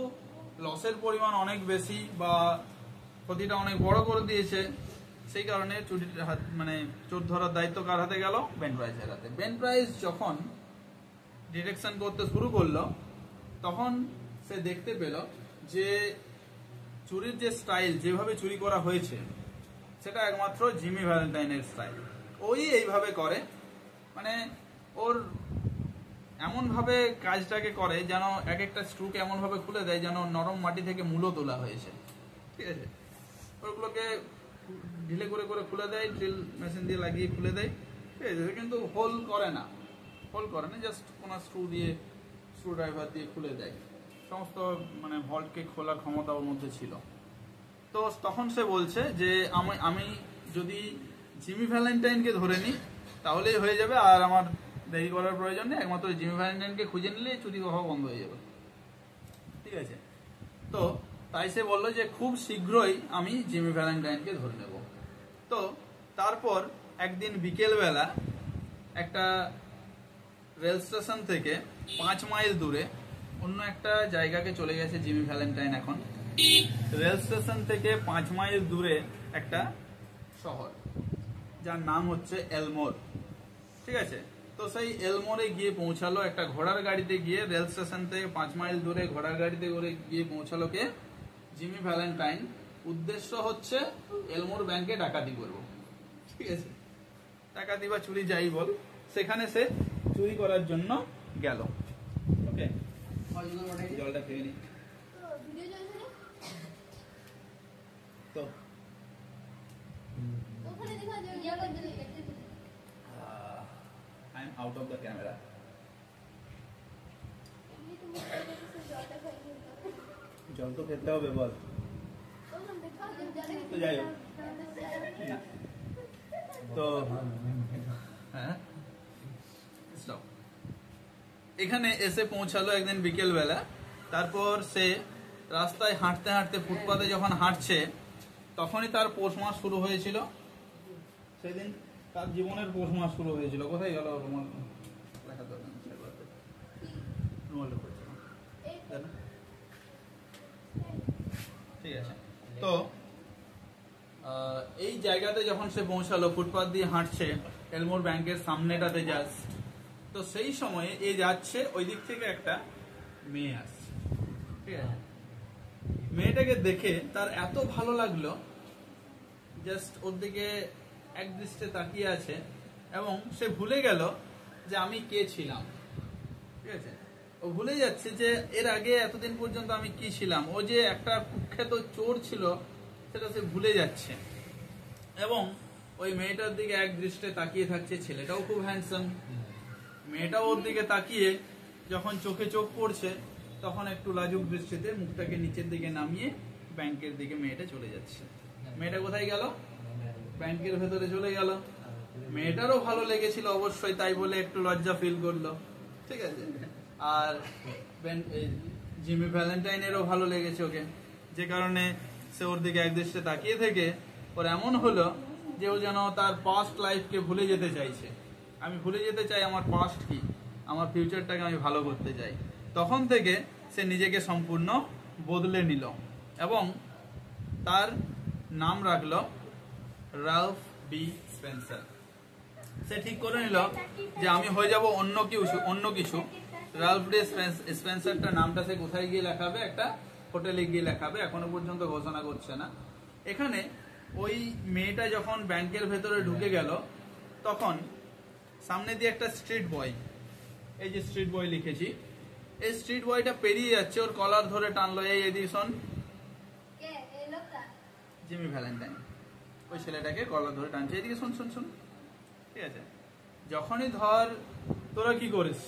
লসের পরিমাণ অনেক বেশি বা ক্ষতিটা অনেক বড় করে দিয়েছে, সেই কারণে চুরির মানে চোর ধরার দায়িত্ব কার হাতে গেল, বেন প্রাইসের হাতে। বেন প্রাইস যখন ডিটেকশন করতে শুরু করলো, তখন সে দেখতে পেল যে চুরির যে স্টাইল, যেভাবে চুরি করা হয়েছে, সেটা একমাত্র জিমি ভ্যালেন্টাইনের স্টাইল। ওই এইভাবে করে, মানে ওর এমন ভাবে কাজটাকে করে যেন এক একটা স্ক্রুকে এমন ভাবে খুলে দেয় যেন নরম মাটি থেকে মূলো তোলা হয়েছে, ঠিক আছে। ওগুলোকে ঢিলে করে করে খুলে দেয়, ড্রিল মেশিন দিয়ে লাগিয়ে খুলে দেয়, ঠিক আছে। কিন্তু হোল করে না, জাস্ট কোনো স্ক্রু ড্রাইভার দিয়ে খুলে দেয়। সমস্ত মানে ভল্টকে খোলার ক্ষমতা ওর মধ্যে ছিল। তো তখন সে বলছে যে আমি যদি জিমি ভ্যালেন্টাইনকে ধরে নিই তাহলেই হয়ে যাবে, আর আমার দেরি করার প্রয়োজন নেই, একমাত্র জিমি ভ্যালেন্টাইনকে খুঁজে নিলেই চুরি হওয়া বন্ধ হয়ে যাবে, ঠিক আছে। তো তাই সে বললো যে খুব শীঘ্রই আমি জিমি ভ্যালেন্টাইনকে ধরে নেব। তো তারপর একদিন বিকেলবেলা একটা রেল স্টেশন থেকে 5 মাইল দূরে অন্য একটা জায়গাকে চলে গেছে জিমি ভ্যালেন্টাইন। এখন রেল স্টেশন থেকে 5 মাইল দূরে একটা শহর, যার নাম হচ্ছে এলমোর। ঠিক আছে, তো সেই এলমোরে গিয়ে পৌঁছালো একটা ঘোড়ার গাড়িতে গিয়ে, রেল স্টেশন থেকে 5 মাইল দূরে ঘোড়ার গাড়িতে করে গিয়ে পৌঁছালো কে? Jimmy Valentine. উদ্দেশ্য হচ্ছে এলমোর ব্যাংকে ডাকাতি করবো। ঠিক আছে, ডাকাতি বা চুরি যাই বল, সেখানে সে চুরি করার জন্য গেল। ওকে, জলটা খেয়ে নি। তো I'm out of the camera. জল তো খেতে হবে বল। তো যাই হোক, তো হ্যাঁ স্টপ। এখানে এসে পৌঁছালো একদিন বিকেল বেলা। তারপর সে রাস্তায় হাঁটতে হাঁটতে, ফুটপাতে যখন হাঁটছে, তখনই তার পৌষ মাস শুরু হয়েছিল। সেদিন তার জীবনের পৌষ মাস শুরু হয়েছিল। কোথায় গেল তোমার লেখা? ঠিক আছে, তো এই জায়গাতে যখন সে পৌঁছালো, ফুটপাত দিয়ে হাঁটছে, এলমোর ব্যাংকের সামনেটাতে জাস্ট, তো সেই সময়ে এ যাচ্ছে, ওই দিক থেকে একটা মেয়ে আসছে। ঠিক আছে, মেয়েটাকে দেখে তার এত ভালো লাগলো, জাস্ট ওর দিকে এক দৃষ্টে তাকিয়ে আছে, এবং সে ভুলে গেল যে আমি কে ছিলাম। ঠিক আছে, ও ভুলে যাচ্ছে যে এর আগে এতদিন পর্যন্ত আমি কি ছিলাম। ও যে একটা কুখ্যাত চোর ছিল সেটা সে ভুলে যাচ্ছে, এবং ওই মেয়েটার দিকে এক দৃষ্টে তাকিয়ে থাকছে। ছেলেটাও খুব হ্যান্ডসাম, মেয়েটাও ওর দিকে তাকিয়ে যখন চোখে চোখ পড়ছে, তখন একটু লাজুক দৃষ্টিতে মুখটাকে নিচের দিকে নামিয়ে ব্যাংকের দিকে মেয়েটা চলে যাচ্ছে। মেয়েটা কোথায় গেল? ব্যাংকের ভেতরে চলে গেল। মেয়েটারও ভালো লেগেছিল অবশ্যই, তাই বলে একটু লজ্জা ফিল করলো। ঠিক আছে, আর জিমি ভ্যালেন্টাইনেরও ভালো লেগেছে ওকে, যে কারণে সে ওর দিকে একদৃষ্টে তাকিয়ে থেকে ওর এমন হলো যে ও যেন তার পাস্ট লাইফকে ভুলে যেতে চাইছে। আমি ভুলে যেতে চাই আমার পাস্ট কি, আমার ফিউচারটাকে আমি ভালো করতে চাই। তখন থেকে সে নিজেকে সম্পূর্ণ বদলে নিল এবং তার নাম রাখলো রাল্ফ বি স্পেন্সার। সে ঠিক করে নিল যে আমি হয়ে যাব অন্য কিছু। রাল্ফ ডি স্পেন্সারটা নামটা সে কোথায় গিয়ে লেখাবে? একটা হোটেলে গিয়ে লেখাবে। এখনো পর্যন্ত ঘোষণা করছে না। এখানে ওই মেয়েটা যখন ব্যাংকের ভেতরে ঢুকে গেল, তখন সামনে দিয়ে একটা স্ট্রিট বয়, এই যে স্ট্রিট বয় লিখেছি, এই স্ট্রিট বয়টা পেরিয়ে যাচ্ছে, ওর কলার ধরে টানলো, এই এডিসন জিমি ভ্যালেন্টাইন ওই ছেলেটাকে কলার ধরে টানছে, এদিকে শোন শোন শোন। ঠিক আছে, যখনই ধর তোরা কি করিস,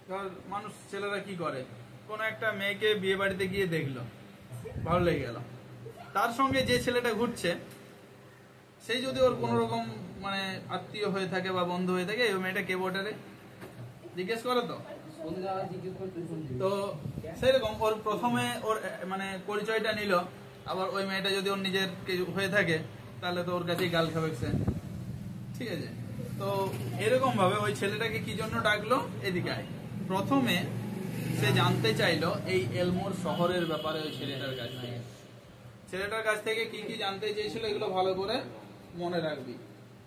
ধর মানুষ ছেলেরা কি করে, কোনো একটা মেয়েকে বিয়ে বাড়িতে গিয়ে দেখলো, ভালো লেগে গেল, তার সঙ্গে যে ছেলেটা ঘুরছে সেই যদি ওর কোন রকম মানে আত্মীয় হয়ে থাকে বা বন্ধু হয়ে থাকে, ওই মেয়েটা কে বটে জিজ্ঞেস করে, তো সেরকম ওর প্রথমে ওর মানে পরিচয়টা নিল। আবার ওই মেয়েটা যদি ওর নিজের হয়ে থাকে, তাহলে তো ওর কাছেই গাল খাবে সে। ঠিক আছে, তো এরকম ভাবে ওই ছেলেটাকে কি জন্য ডাকলো, এদিকে আয়। প্রথমে সে জানতে চাইলো এই এলমোর শহরের ব্যাপারে ওই ছেলেটার কাছ থেকে। ছেলেটার কাছ থেকে কি কি জানতে চেয়েছিল এগুলো ভালো করে মনে রাখবি।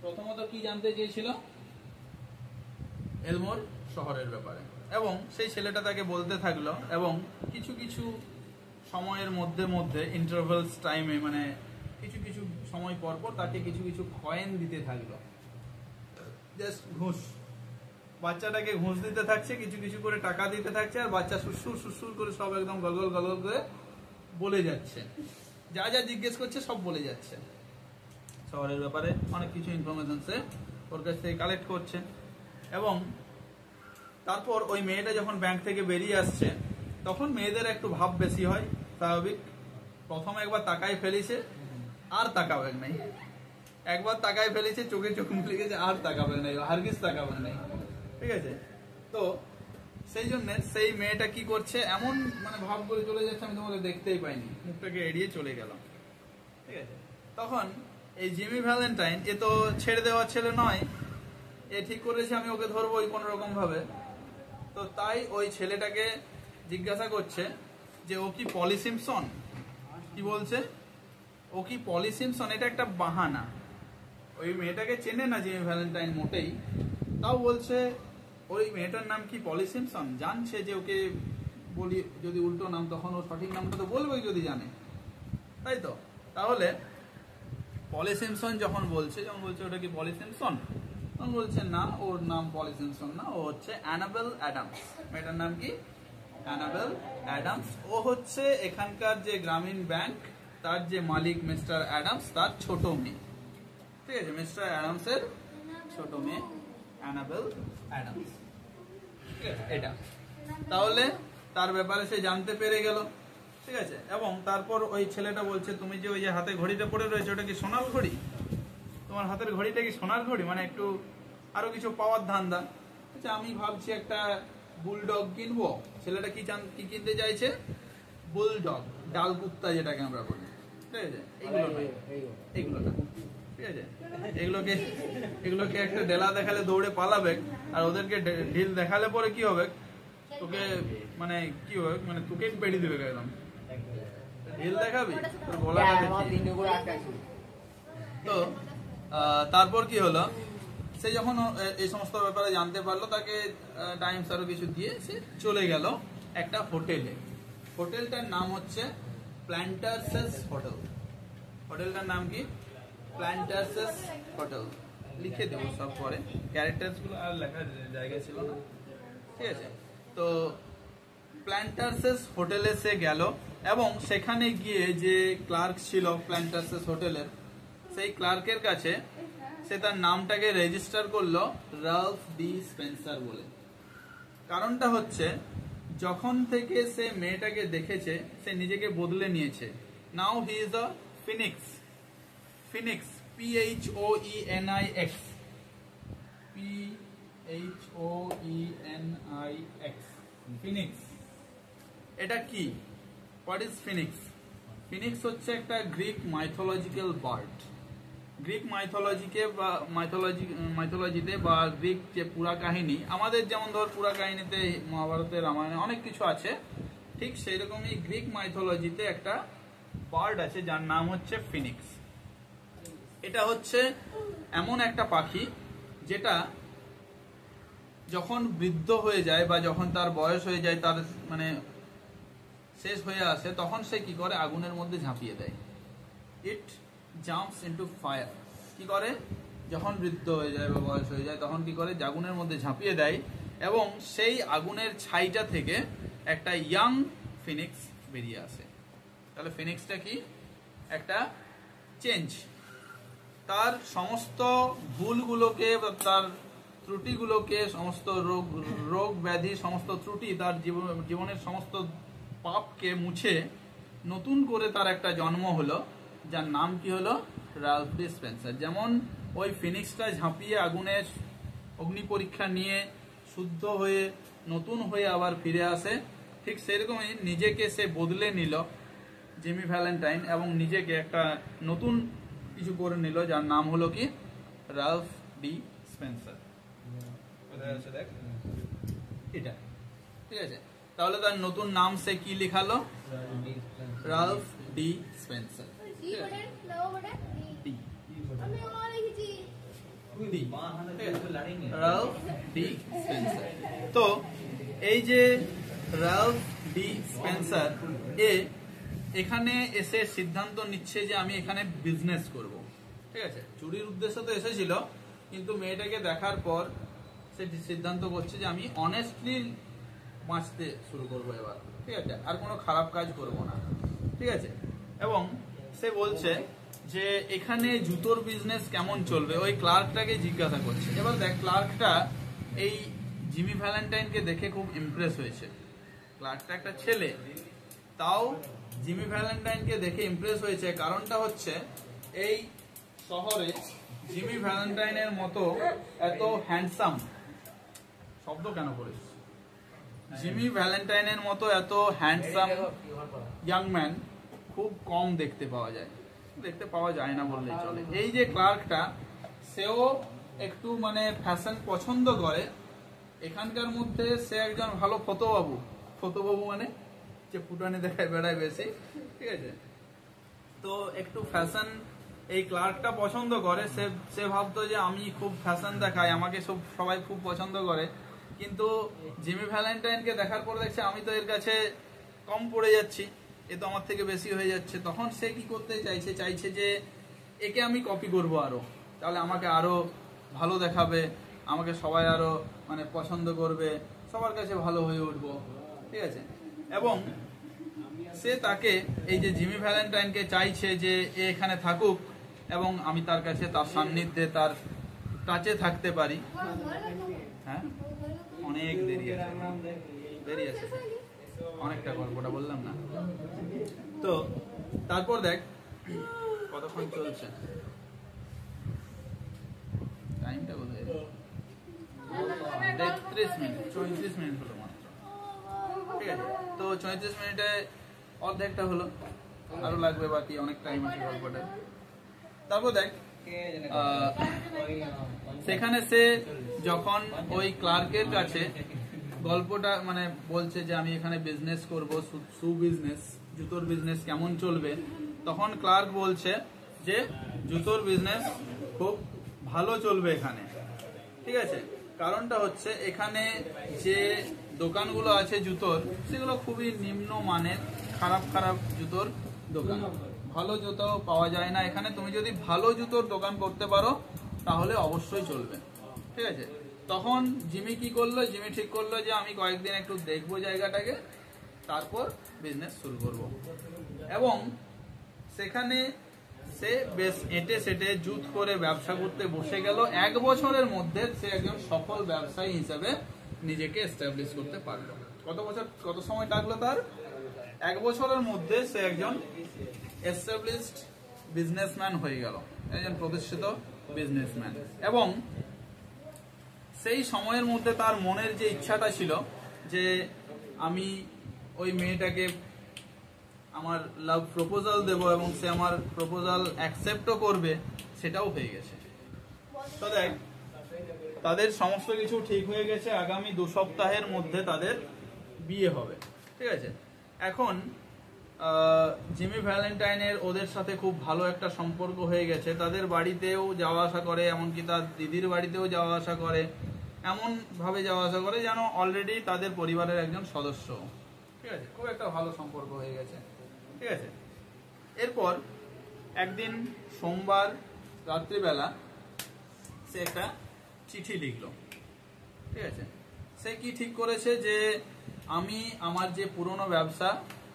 প্রথমত কি জানতে চেয়েছিল? এলমোর শহরের ব্যাপারে, এবং সেই ছেলেটা তাকে বলতে থাকলো, এবং কিছু কিছু সময়ের মধ্যে মধ্যে ইন্টারভেলস টাইমে, মানে কিছু কিছু সময় পর পর তাকে কিছু কিছু কয়েন দিতে থাকলো, জাস্ট ঘুষ। বাচ্চাটাকে ঘুষ দিতে থাকছে, কিছু কিছু করে টাকা দিতে থাকছে, আর বাচ্চা সুসুর সুসুর করে সব একদম গলগল গলগল করে বলে যাচ্ছে, যা যা জিজ্ঞেস করছে সব বলে যাচ্ছে। শহরের ব্যাপারে অনেক কিছু ইনফরমেশন সে ওর কাছ থেকে কালেক্ট করছে। এবং তারপর ওই মেয়েটা যখন ব্যাংক থেকে বেরিয়ে আসছে, তখন মেয়েদের একটু ভাব বেশি হয়, স্বাভাবিক। প্রথম একবার তাকায় ফেলেছে, আর তাকাবেন নাই। একবার তাকায় ফেলেছে, চোখে চোখ মিলে গেছে, আর তাকাবেন নাই, হারগিজ তাকাবেন নাই। ঠিক আছে, তো সেই জন্য সেই মেয়েটা কি করছে, এমন মানে ভাব করে চলে যাচ্ছে, আমি তোমাকে দেখতেই পাইনি, মুখটাকে এড়িয়ে চলে গেল। ঠিক আছে, তখন এই জিমি ভ্যালেন্টাইন, এ তো ছেড়ে দেওয়ার ছেলে নয়, এ ঠিক করেছে আমি ওকে ধরবোই কোনো রকম ভাবে। তো তাই ওই ছেলেটাকে জিজ্ঞাসা করছে যে ও কি পলি সিম্পসন। কি বলছে? ও কি পলি সিম্পসন? এটা একটা বাহানা। ওই মেয়েটাকে চেনে না জিমি ভ্যালেন্টাইন মোটেই, তাও বলছে ওই মেয়েটার নাম কি পলি সিম্পসন, জানছে যে ওকে বলি যদি উল্টো নাম তখন ও সঠিক নামটা তো বলবেই যদি জানে, তাই তো। তাহলে পলি সিম্পসন যখন বলছে ওটা কি পলি সিম্পসন, তখন বলছে না ওর নাম পলি সিম্পসন না, ও হচ্ছে অ্যানাবেল অ্যাডামস। মেয়েটার নাম কি? Enable Adams. ও হচ্ছে এখানকার যে গ্রামীণ ব্যাংক তার যে মালিক মিস্টার অ্যাডামস তার ছোট মেয়ে, ঠিক আছে, মিস্টার অ্যাডামসের ছোট মেয়ে অ্যানাবেল অ্যাডামস, ঠিক আছে এটা। তাহলে তার ব্যাপারে সে জানতে পেরে গেল, ঠিক আছে। এবং তারপর ওই ছেলেটা বলছে তুমি যে ওই যে হাতে ঘড়িটা পরে রয়েছে ওটা কি সোনার ঘড়ি? তোমার হাতের ঘড়িটা কি সোনার ঘড়ি? মানে একটু আরো কিছু পাওয়ার ধান্দা। আচ্ছা আমি ভাবছি একটা বুলডগ কিনবো। ছেলেটা কি কিনতে চাইছে? বুলডগ, ডাল কুত্তা যেটাকে আমরা বলি, ঠিক আছে। এইগুলো না, ঠিক আছে। এগুলোকে একটা ডেলা দেখালে দৌড়ে পালাবে, আর ওদেরকে ঢিল দেখালে পরে কি হবে, তোকে মানে কি হবে, মানে তোকে পেড়ি দিবে একদম। ঢিল দেখাবি তোর গলাটা দেখি। তো তারপর কি হলো, সে যখন এই সমস্ত ব্যাপারে জানতে পারলো তাকে টাইমস আরো কিছু দিয়ে সে চলে গেল একটা হোটেলে। হোটেলটার নাম হচ্ছে প্ল্যান্টার্সেস হোটেল। হোটেলটার নাম কি? প্ল্যান্টার্সেস হোটেল। লিখে দেবো সব পরে, ক্যারেক্টার্স গুলো আর লেখার জায়গা ছিল না, ঠিক আছে। তো প্ল্যান্টার্সেস হোটেলে সে গেল এবং সেখানে গিয়ে যে ক্লার্ক ছিল প্ল্যান্টার্সেস হোটেলের, সেই ক্লার্কের কাছে সে তার নামটাকে রেজিস্টার করলো রালফ ডি স্পেন্সার বলে। কারণটা হচ্ছে যখন থেকে সে মেয়েটাকে দেখেছে সে নিজেকে বদলে নিয়েছে। Now he is a phoenix. Phoenix, PHOENIX, PHOENIX, phoenix. এটা কি? What is phoenix? ফিনিক্স হচ্ছে একটা গ্রিক মাইথোলজিক্যাল বার্ড। গ্রিক মাইথোলজিতে বা গ্রিক যে পুরা কাহিনী, আমাদের যেমন ধর পুরা কাহিনীতে মহাভারতে রামায়ণে অনেক কিছু আছে, ঠিক সেই রকমই গ্রিক মাইথোলজিতে একটা বার্ড আছে যার নাম হচ্ছে ফিনিক্স। এটা হচ্ছে এমন একটা পাখি যেটা যখন বৃদ্ধ হয়ে যায় বা যখন তার বয়স হয়ে যায়, তার মানে শেষ হয়ে আসে, তখন সে কি করে? আগুনের মধ্যে ঝাঁপিয়ে দেয়। ইট জাম্পস ইনটু ফায়ার। কি করে? যখন বৃদ্ধ হয়ে যায় বা বয়স হয়ে যায় তখন কি করে? আগুনের মধ্যে ঝাঁপিয়ে দেয় এবং সেই আগুনের ছাইটা থেকে একটা ইয়াং ফিনিক্স বেরিয়ে আসে। তাহলে ফিনিক্সটা কি? একটা চেঞ্জ। তার সমস্ত ভুলগুলোকে, তার ত্রুটিগুলোকে, সমস্ত রোগ ব্যাধি, সমস্ত ত্রুটি, তার জীবনের সমস্ত পাপকে মুছে নতুন করে তার একটা জন্ম হলো, যার নাম কি হলো? Ralph D Spencer. যেমন ওই ফিনিক্সটা ঝাঁপিয়ে আগুনের অগ্নি পরীক্ষা নিয়ে শুদ্ধ হয়ে নতুন হয়ে আবার ফিরে আসে, ঠিক সেরকমই নিজেকে সে বদলে নিল জিমি ভ্যালেন্টাইন এবং নিজেকে একটা নতুন কিছু করে নিল যার নাম হলো কি? Ralph D Spencer. কোথায় আছে দেখ, এটা, ঠিক আছে। তাহলে তার নতুন নাম সে কি লিখালো? Ralph D Spencer. Ralph D Spencer. তো এই যে রালফ ডি স্পেন্সার এখানে এসে সিদ্ধান্ত নিচ্ছে যে আমি এখানে বিজনেস করব, ঠিক আছে। চুরির উদ্দেশ্য তো এসেছিল, কিন্তু মেয়েটাকে দেখার পর সে সিদ্ধান্ত করছে যে আমি অনেস্টলি বাঁচতে শুরু করবো এবার, ঠিক আছে, আর কোনো খারাপ কাজ করব না, ঠিক আছে। এবং সে বলছে যে এখানে জুতোর বিজনেস কেমন চলবে, ওই ক্লার্কটাকে জিজ্ঞাসা করছে। এবার দেখ, ক্লার্কটা এই জিমি ভ্যালেন্টাইনকে দেখে খুব ইমপ্রেস হয়েছে। ক্লার্কটা একটা ছেলে, তাও জিমি ভ্যালেন্টাইনকে দেখে ইমপ্রেস হয়েছে। কারণটা হচ্ছে এই শহরে জিমি ভ্যালেন্টাইনের মতো এত হ্যান্ডসাম, শব্দ কেন করিস, জিমি ভ্যালেন্টাইনের মতো এত হ্যান্ডসাম ইয়াং ম্যান খুব কম দেখতে পাওয়া যায়, দেখতে পাওয়া যায় না বললেই চলে। এই যে ক্লার্কটা, সেও একটু মানে ফ্যাশন পছন্দ করে। এখানকার মধ্যে সে একজন ভালো ফটোবাবু। ফটোবাবু মানে যে ফুটানি দেখায় বেড়ায় বেশি, ঠিক আছে। তো একটু ফ্যাশন এই ক্লার্কটা পছন্দ করে, সে সে ভাবতো যে আমি খুব ফ্যাশন দেখাই, আমাকে সবাই খুব পছন্দ করে, কিন্তু জিমি ভ্যালেন্টাইনকে দেখার পর দেখছে আমি তো এর কাছে কম পড়ে যাচ্ছি, এ তো আমার থেকে বেশি হয়ে যাচ্ছে। তখন সে কি করতে চাইছে যে একে আমি কপি করব আরো, তাহলে আমাকে আরো ভালো দেখাবে, আমাকে সবাই আরো মানে পছন্দ করবে, সবার কাছে ভালো হয়ে উঠবো, ঠিক আছে। এবং সে তাকে এই যে জিমি ভ্যালেন্টাইনকে চাইছে যে এ এখানে থাকুক এবং আমি তার কাছে তার সান্নিধ্যে তার টাচে থাকতে পারি। হ্যাঁ, অনেক দেরি আছে, অনেকটা গল্পটা বললাম না তো। তারপর দেখ কতক্ষণ চলছে, টাইমটা কোথায়, 33 মিনিট, 34 মিনিট হলো মাত্র, ঠিক আছে। তো 34 মিনিটে অর্ধেকটা হলো, আরো লাগবে বাকি, অনেক টাইম আছে গল্পটা। তারপর দেখ সেখানে সে যখন ওই ক্লার্কের কাছে গল্পটা মানে বলছে যে আমি এখানে বিজনেস করব, শু বিজনেস, জুতোর বিজনেস কেমন চলবে, তখন ক্লার্ক বলছে যে জুতোর বিজনেস খুব ভালো চলবে এখানে, ঠিক আছে। কারণটা হচ্ছে এখানে যে দোকানগুলো আছে জুতোর, সেগুলো খুবই নিম্ন মানের, খারাপ জুতোর দোকান, ভালো জুতো পাওয়া যায় না এখানে। তুমি যদি ভালো জুতোর দোকান করতে পারো তাহলে অবশ্যই চলবে, ঠিক আছে। তখন জিমি কি করলো, জিমি ঠিক করলো যে আমি কয়েকদিন একটু দেখবো জায়গাটাকে, তারপর বিজনেস শুরু করব। এবং সেখানে সে বেশ এঁটে সেটে জুত করে ব্যবসা করতে বসে গেল। 1 বছরের মধ্যে সে একজন সফল ব্যবসায়ী হিসেবে নিজেকে এস্টাবলিশ করতে পারলো। কত সময় লাগলো তার? 1 বছরের মধ্যে সে একজন এস্টাবলিশড বিজনেসম্যান হয়ে গেল, একজন প্রতিষ্ঠিত বিজনেসম্যান। এবং সেই সময়ের মধ্যে তার মনের যে ইচ্ছাটা ছিল যে আমি ওই মেয়েটাকে আমার লাভ প্রপোজাল দেব এবং সে আমার প্রপোজাল অ্যাকসেপ্টও করবে, সেটাও হয়ে গেছে। তো দেখ তাদের সমস্ত কিছু ঠিক হয়ে গেছে, আগামী 2 সপ্তাহের মধ্যে তাদের বিয়ে হবে, ঠিক আছে। এখন জিমি ভ্যালেন্টাইনের ওদের সাথে খুব ভালো একটা সম্পর্ক হয়ে গেছে, তাদের বাড়িতেও যাওয়া আসা করে, এমনকি তার দিদির বাড়িতেও যাওয়া আসা করে, এমন ভাবে যাওয়া আসা করে যেন অলরেডি তাদের পরিবারের একজন সদস্য, ঠিক আছে। খুব একটা ভালো সম্পর্ক হয়ে গেছে, ঠিক আছে। এরপর একদিন সোমবার রাত্রিবেলা সে একটা চিঠি লিখলো, ঠিক আছে। সে কি ঠিক করেছে যে আমি আমার যে পুরনো ব্যবসা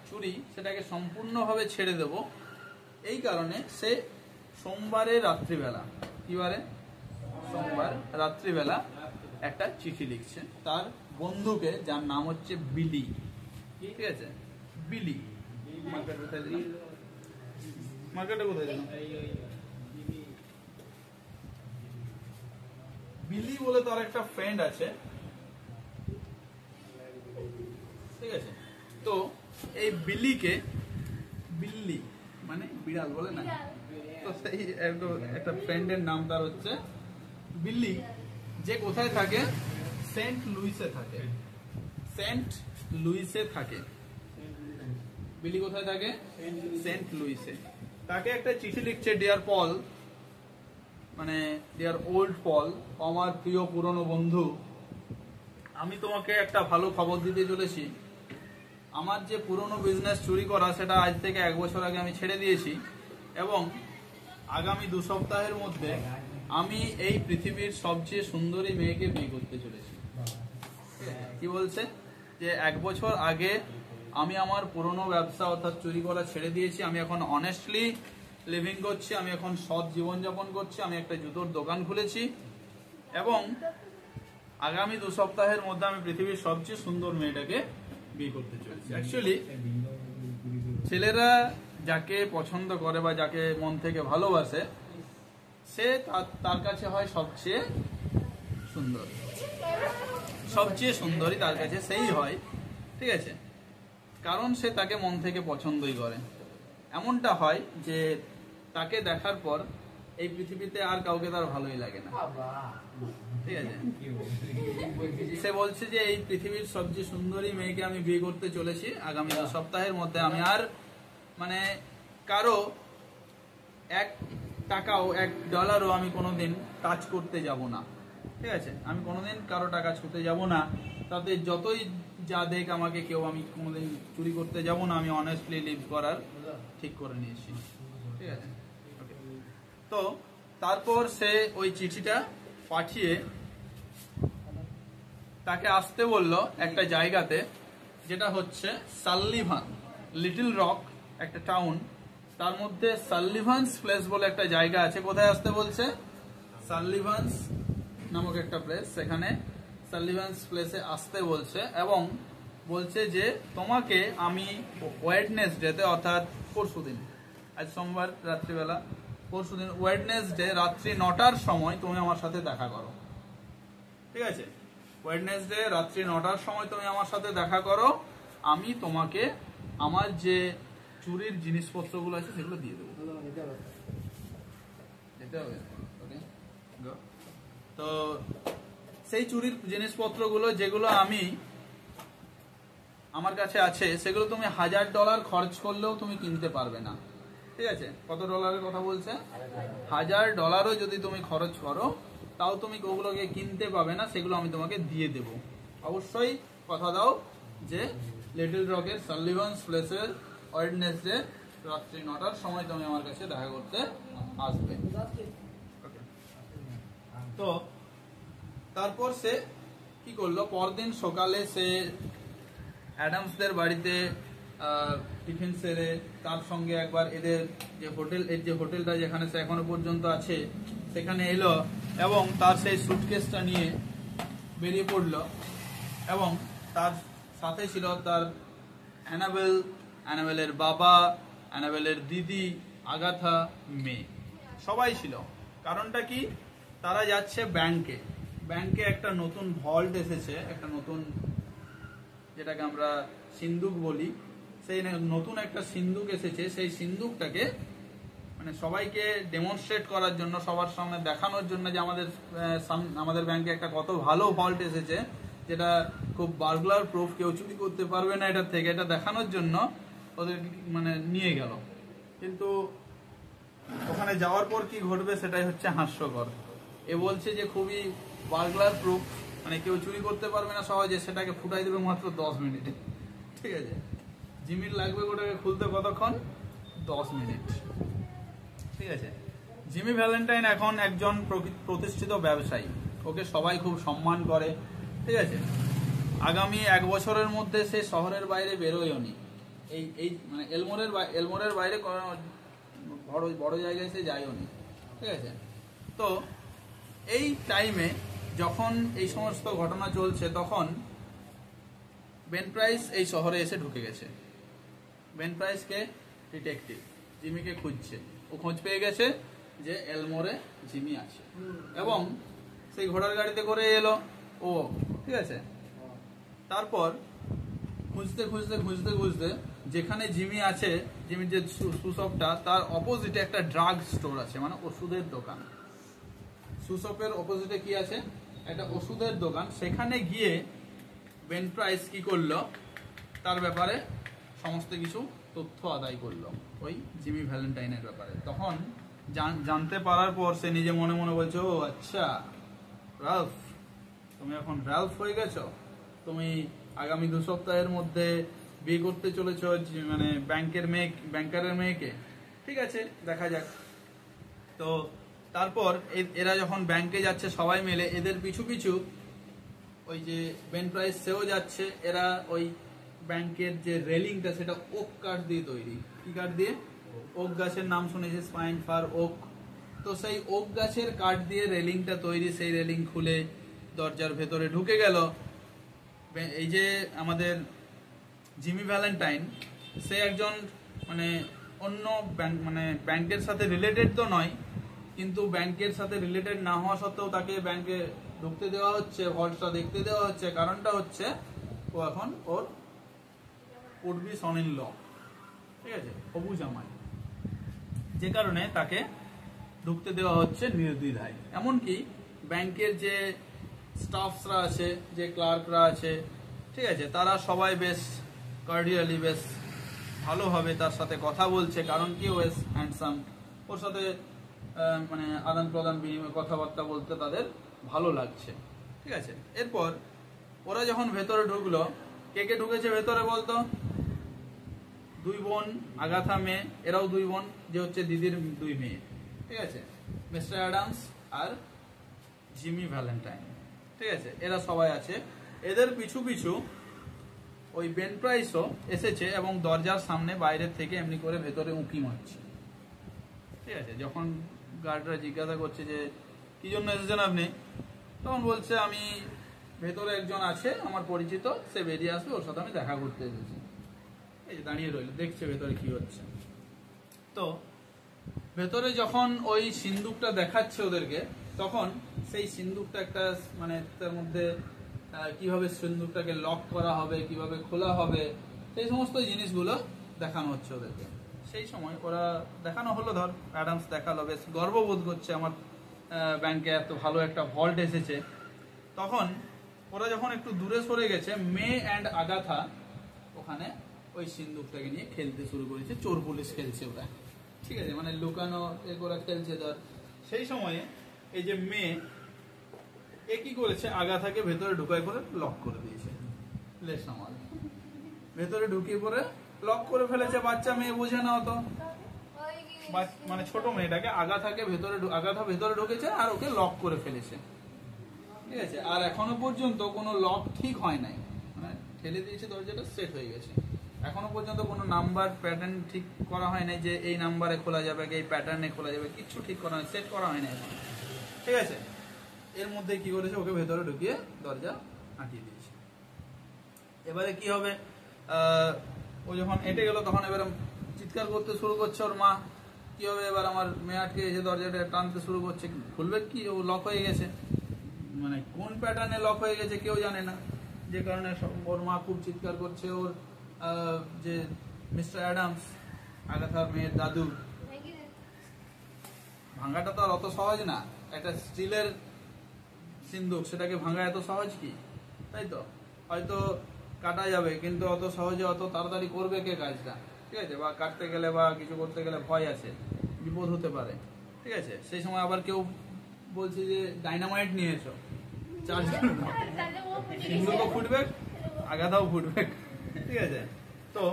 চুরি সেটাকে সম্পূর্ণভাবে ছেড়ে দেব। এই কারণে সে সোমবারের রাত্রিবেলা, কিবারে সোমবার রাত্রিবেলা একটা চিঠি লিখছে তার বন্ধুকে, যার নাম হচ্ছে বিলি, ঠিক আছে। বিলি মার্কেটে কোথায় যেন বিলি বলে তার একটা ফ্রেন্ড আছে, ঠিক আছে। তো এই বিলিকে, বিল্লি মানে বিড়াল বলে না, তো সেই একটা ফ্রেন্ডের নাম তার হচ্ছে বিল্লি, যে কোথায় থাকে, সেন্ট লুইসে থাকে, সেন্ট লুইসে থাকে। বিলি কোথায় থাকে? সেন্ট লুইসে। তাকে একটা চিঠি লিখছে, ডিয়ার পল, মানে ডিয়ার ওল্ড পল, আমার প্রিয় পুরনো বন্ধু, আমি তোমাকে একটা ভালো খবর দিতে চলেছি। আমার যে পুরনো বিজনেস চুরি করা সেটা আজ থেকে 1 বছর আগে আমি ছেড়ে দিয়েছি এবং আগামী 2 সপ্তাহের মধ্যে আমি এই পৃথিবীর সবচেয়ে সুন্দরী মেয়েকে বিয়ে করতে চলেছি। কি বলছে যে 1 বছর আগে আমি আমার পুরনো ব্যবসা অর্থাৎ চুরি করা ছেড়ে দিয়েছি, আমি এখন অনেস্টলি লিভিং করছি, আমি এখন সৎ জীবনযাপন করছি, আমি একটা জুতোর দোকান খুলেছি এবং আগামী 2 সপ্তাহের মধ্যে আমি পৃথিবীর সবচেয়ে সুন্দর মেয়েটাকে বিয়ে করতে চলেছি। অ্যাকচুয়ালি ছেলেরা যাকে পছন্দ করে বা যাকে মন থেকে ভালোবাসে সে তার কাছে হয় সবচেয়ে সুন্দর, সবচেয়ে সুন্দরী তার কাছে সেই হয়, ঠিক আছে। কারণ সে তাকে মন থেকে পছন্দই করে। এমনটা হয় যে তাকে দেখার পর এই পৃথিবীতে আর কাউকে তার ভালোই লাগে না, ঠিক আছে। সে বলছে যে এই পৃথিবীর সবচেয়ে সুন্দরী মেয়েকে আমি বিয়ে করতে চলেছি আগামী 2 সপ্তাহের মধ্যে, আমি আর মানে কারো 1 টাকাও $1 আমি কোনোদিন টাচ করতে যাব না, ঠিক আছে? আমি কোনোদিন কারো টাকা ছুতে যাব না, তাতে যতই যা দেখ আমাকে কেউ, আমি কোনোদিন চুরি করতে যাব না। আমি অনেস্টলি লিভ করার ঠিক করে নিয়েছি, ঠিক আছে? তো তারপর সে ওই চিঠিটা পাঠিয়ে তাকে আসতে বলল একটা জায়গাতে, যেটা হচ্ছে সাল্লিভান, লিটল রক একটা টাউন, তার মধ্যে সাল্লিভানস প্লেস বলে একটা জায়গা আছে। কোথায় আসতে বলছে? সাল্লিভানস নামক একটা প্লেস, সেখানে সাল্লিভানস প্লেসে আসতে বলছে এবং বলছে যে তোমাকে আমি ওয়েডনেসডেতে, অর্থাৎ পরশুদিন, আজ সোমবার রাত্রিবেলা, পরশুদিন ওয়েডনেসডে রাত্রি 9টার সময় তুমি আমার সাথে দেখা করো, ঠিক আছে? ওয়েডনেসডে রাত্রি 9টার সময় তুমি আমার সাথে দেখা করো, আমি তোমাকে আমার যে চুরির জিনিসপত্রগুলো আছে সেগুলো দিয়ে দেবো। তো সেই চুরির জিনিসপত্রগুলো যেগুলো আমি আমার কাছে আছে সেগুলো তুমি $1000 খরচ করলেও তুমি কিনতে পারবে না, ঠিক আছে? কত ডলারের কথা বলছে? $1000ও যদি তুমি খরচ করো তাও তুমি ওগুলোকে কিনতে পাবে না, সেগুলো আমি তোমাকে দিয়ে দেব। অবশ্যই কথা দাও যে লিটল রকের সাল্লিভানস প্লেসের ওয়েডনেসডে রাত্রি 9টার সময় তুমি আমার কাছে দেখা করতে আসবে। তো তারপর সে কি করলো, পরদিন সকালে সে অ্যাডামসদের বাড়িতে টিফিন সেরে তার সঙ্গে একবার এদের যে হোটেলটা যেখানে সে এখনো পর্যন্ত আছে সেখানে এলো এবং তার সেই সুটকেসটা নিয়ে বেরিয়ে পড়লো এবং তার সাথে ছিল তার অ্যানাবেলের বাবা, অ্যানাবেলের দিদি, আগাথা, মেয়ে, সবাই ছিল। কারণটা কি? তারা যাচ্ছে ব্যাংকে একটা নতুন ভল্ট এসেছে, একটা নতুন, যেটাকে আমরা সিন্দুক বলি, সেই নতুন একটা সিন্দুক এসেছে। সেই সিন্দুকটাকে মানে সবাইকে ডেমনস্ট্রেট করার জন্য, সবার সামনে দেখানোর জন্য যে আমাদের ব্যাংকে একটা কত ভালো ভল্ট এসেছে, যেটা খুব বার্গলার প্রুফ, কেউ চুরি করতে পারবে না এটার থেকে, এটা দেখানোর জন্য ওদের মানে নিয়ে গেল। কিন্তু ওখানে যাওয়ার পর কি ঘটবে সেটাই হচ্ছে হাস্যকর। এ বলছে যে খুবই বার্গলার প্রুফ, মানে কেউ চুরি করতে পারবে না সহজে, সেটাকে ফুটাই দেবে মাত্র 10 মিনিটে, ঠিক আছে? জিমির লাগবে ওটাকে খুলতে কতক্ষণ? 10 মিনিট, ঠিক আছে? জিমি ভ্যালেন্টাইন এখন একজন প্রতিষ্ঠিত ব্যবসায়ী, ওকে সবাই খুব সম্মান করে, ঠিক আছে? আগামী 1 বছরের মধ্যে সে শহরের বাইরে বেরোয়নি, এই মানে এলমোরের বাইরে বড় জায়গায় সে যায়ওনি, ঠিক আছে? তো এই টাইমে যখন এই সমস্ত ঘটনা চলছে তখন বেন প্রাইস এই শহরে এসে ঢুকে গেছে। বেন প্রাইসকে ডিটেকটিভ জিমিকে খুঁজছে, ও খোঁজ পেয়ে গেছে যে এলমোরে জিমি আছে এবং সেই ঘোড়ার গাড়িতে করে এলো ও, ঠিক আছে? তারপর খুঁজতে খুঁজতে খুঁজতে খুঁজতে যেখানে জিমি আছে, জিমির যে সুশপটা, তার অপোজিটে একটা ড্রাগ স্টোর আছে, মানে ওষুধের দোকান। সুশপের অপোজিটে কি আছে? একটা ওষুধের দোকান। সেখানে গিয়ে বেন প্রাইস কি করলো, তার ব্যাপারে সমস্ত কিছু তথ্য আদায় করলো ওই জিমি ভ্যালেন্টাইনের ব্যাপারে। তখন জানতে পারার পর সে নিজে মনে মনে বলছে, ও আচ্ছা রালফ, তুমি এখন রালফ হয়ে গেছো, তুমি আগামী 2 সপ্তাহের মধ্যে বিয়ে করতে চলেছ মানে ব্যাংকারের মেয়েকে, ঠিক আছে দেখা যাক। তো তারপর এরা যখন ব্যাংকে যাচ্ছে সবাই মিলে, এদের পিছু পিছু ওই যে বেন প্রাইস সেও যাচ্ছে। এরা ওই ব্যাংকের যে রেলিংটা সেটা ওক কাঠ দিয়ে তৈরি। কি কাঠ দিয়ে? ওক গাছের নাম শুনেছে, স্পাইন ফার ওক। তো সেই ওক গাছের কাঠ দিয়ে রেলিংটা তৈরি। সেই রেলিং খুলে দরজার ভেতরে ঢুকে গেল। এই যে আমাদের জিমি ভ্যালেন্টাইন, সে একজন মানে অন্য মানে ব্যাংকের সাথে রিলেটেড তো নয়, কিন্তু ব্যাংকের সাথে রিলেটেড না হওয়া সত্ত্বেও তাকে ব্যাংকে ঢুকতে দেওয়া হচ্ছে, ভল্টটা দেখতে দেওয়া হচ্ছে। কারণটা হচ্ছে ও এখন ওর would be son in law, ঠিক আছে, হবু জামাই, যে কারণে তাকে ঢুকতে দেওয়া হচ্ছে নির্দ্বিধায়। এমনকি ব্যাংকের যে স্টাফসরা আছে, যে ক্লার্করা আছে, ঠিক আছে, তারা সবাই বেশ কার্ডিয়ালি, বেশ ভালোভাবে তার সাথে কথা বলছে। কারণ কি, ও হ্যান্ডসাম, ওর সাথে মানে আদান প্রদান বিনিময় কথাবার্তা বলতে তাদের ভালো লাগছে। ঠিক আছে, এরপর ওরা যখন ভেতরে ঢুকলো, কে কে ঢুকেছে ভেতরে বলতো? দুই বোন, আগাথা মেয়ে, এরাও দুই বোন, যে হচ্ছে দিদির দুই মেয়ে। ঠিক আছে, মিস্টার অ্যাডামস আর জিমি ভ্যালেন্টাইন। ঠিক আছে, এরা সবাই আছে। এদের পিছু পিছু ওই বেন প্রাইসও এসেছে এবং দরজার সামনে বাইরের থেকে এমনি করে ভেতরে উঁকি মারছে। ঠিক আছে, যখন গার্ডরা জিজ্ঞাসা করছে যে কি জন্য এসেছেন আপনি, তখন বলছে আমি ভেতরে একজন আছে আমার পরিচিত, সে বেরিয়ে আসবে, ওর সাথে আমি দেখা করতে এসেছি। এই যে দাঁড়িয়ে রইল, দেখছে ভেতরে কি হচ্ছে। তো ভেতরে যখন ওই সিন্দুকটা দেখাচ্ছে ওদেরকে, তখন সেই সিন্দুকটা একটা মানে তার মধ্যে কিভাবে সিন্দুকটাকে লক করা হবে, কিভাবে খোলা হবে, সেই সমস্ত জিনিসগুলো দেখানো হচ্ছে ওদেরকে। সেই সময় ওরা দেখানো হলো, ধর অ্যাডামস দেখালো, বেশ গর্ববোধ করছে আমার ব্যাংকে এত ভালো একটা ভল্ট এসেছে। তখন ওরা যখন একটু দূরে সরে গেছে, মে অ্যান্ড আগাথা ওখানে ওই সিন্দুকটাকে নিয়ে খেলতে শুরু করেছে, চোর পুলিশ খেলছে ওরা। ঠিক আছে, মানে লুকানো এ করে খেলছে। ধর সেই সময়ে এই যে মেয়ে, এ কি করেছে, আগাথাকে ভেতরে ঢুকাই করে লক করে দিয়েছে। লেস আমার ভেতরে ঢুকিয়ে পরে লক করে ফেলেছে। বাচ্চা মেয়ে বোঝে না অত, মানে ছোট মেয়েটাকে আগাথা ভেতরে ঢুকেছে আর ওকে লক করে ফেলেছে। ঠিক আছে, আর এখনো পর্যন্ত কোনো লক ঠিক হয় নাই, মানে ঠেলে দিয়েছে, দরজাটা সেট হয়ে গেছে। এখনো পর্যন্ত কোনো নাম্বার প্যাটার্ন ঠিক করা হয় নাই যে এই নাম্বারে খোলা যাবে, এই প্যাটার্নে খোলা যাবে, কিচ্ছু ঠিক করা হয়, সেট করা হয় না এখন। ঠিক আছে, এর মধ্যে কি করেছে, ওকে ভেতরে ঢুকিয়ে দরজা আটকিয়ে দিয়েছে। এবারে কি হবে, ও যখন এঁটে গেল তখন এবারে চিৎকার করতে শুরু করছে ওর মা। কি হবে এবার, আমার মেয়ে আটকে এসে দরজাটা টানতে শুরু করছে, খুলবে কি, ও লক হয়ে গেছে, মানে কোন প্যাটার্নে লক হয়ে গেছে কেউ জানে না। যে কারণে ওর মা খুব চিৎকার করছে। ওর যে মিস্টার অ্যাডামস, আগাথার মেয়ের দাদু, ভাঙাটা তো আর অত সহজ না, একটা স্টিলের সিন্দুক, সেটাকে ভাঙা এত সহজ কি, তাই তো? হয়তো কাটা যাবে, কিন্তু অত সহজে অত তাড়াতাড়ি করবে কে কাজটা? ঠিক আছে, বা কাটতে গেলে বা কিছু করতে গেলে ভয় আছে, বিপদ হতে পারে। ঠিক আছে, সেই সময় আবার কেউ বলছে যে ডাইনামাইট নিয়ে এসো, সিন্দুকও ফুটবে, আগাথাও ফুটবে। ঠিক আছে, তো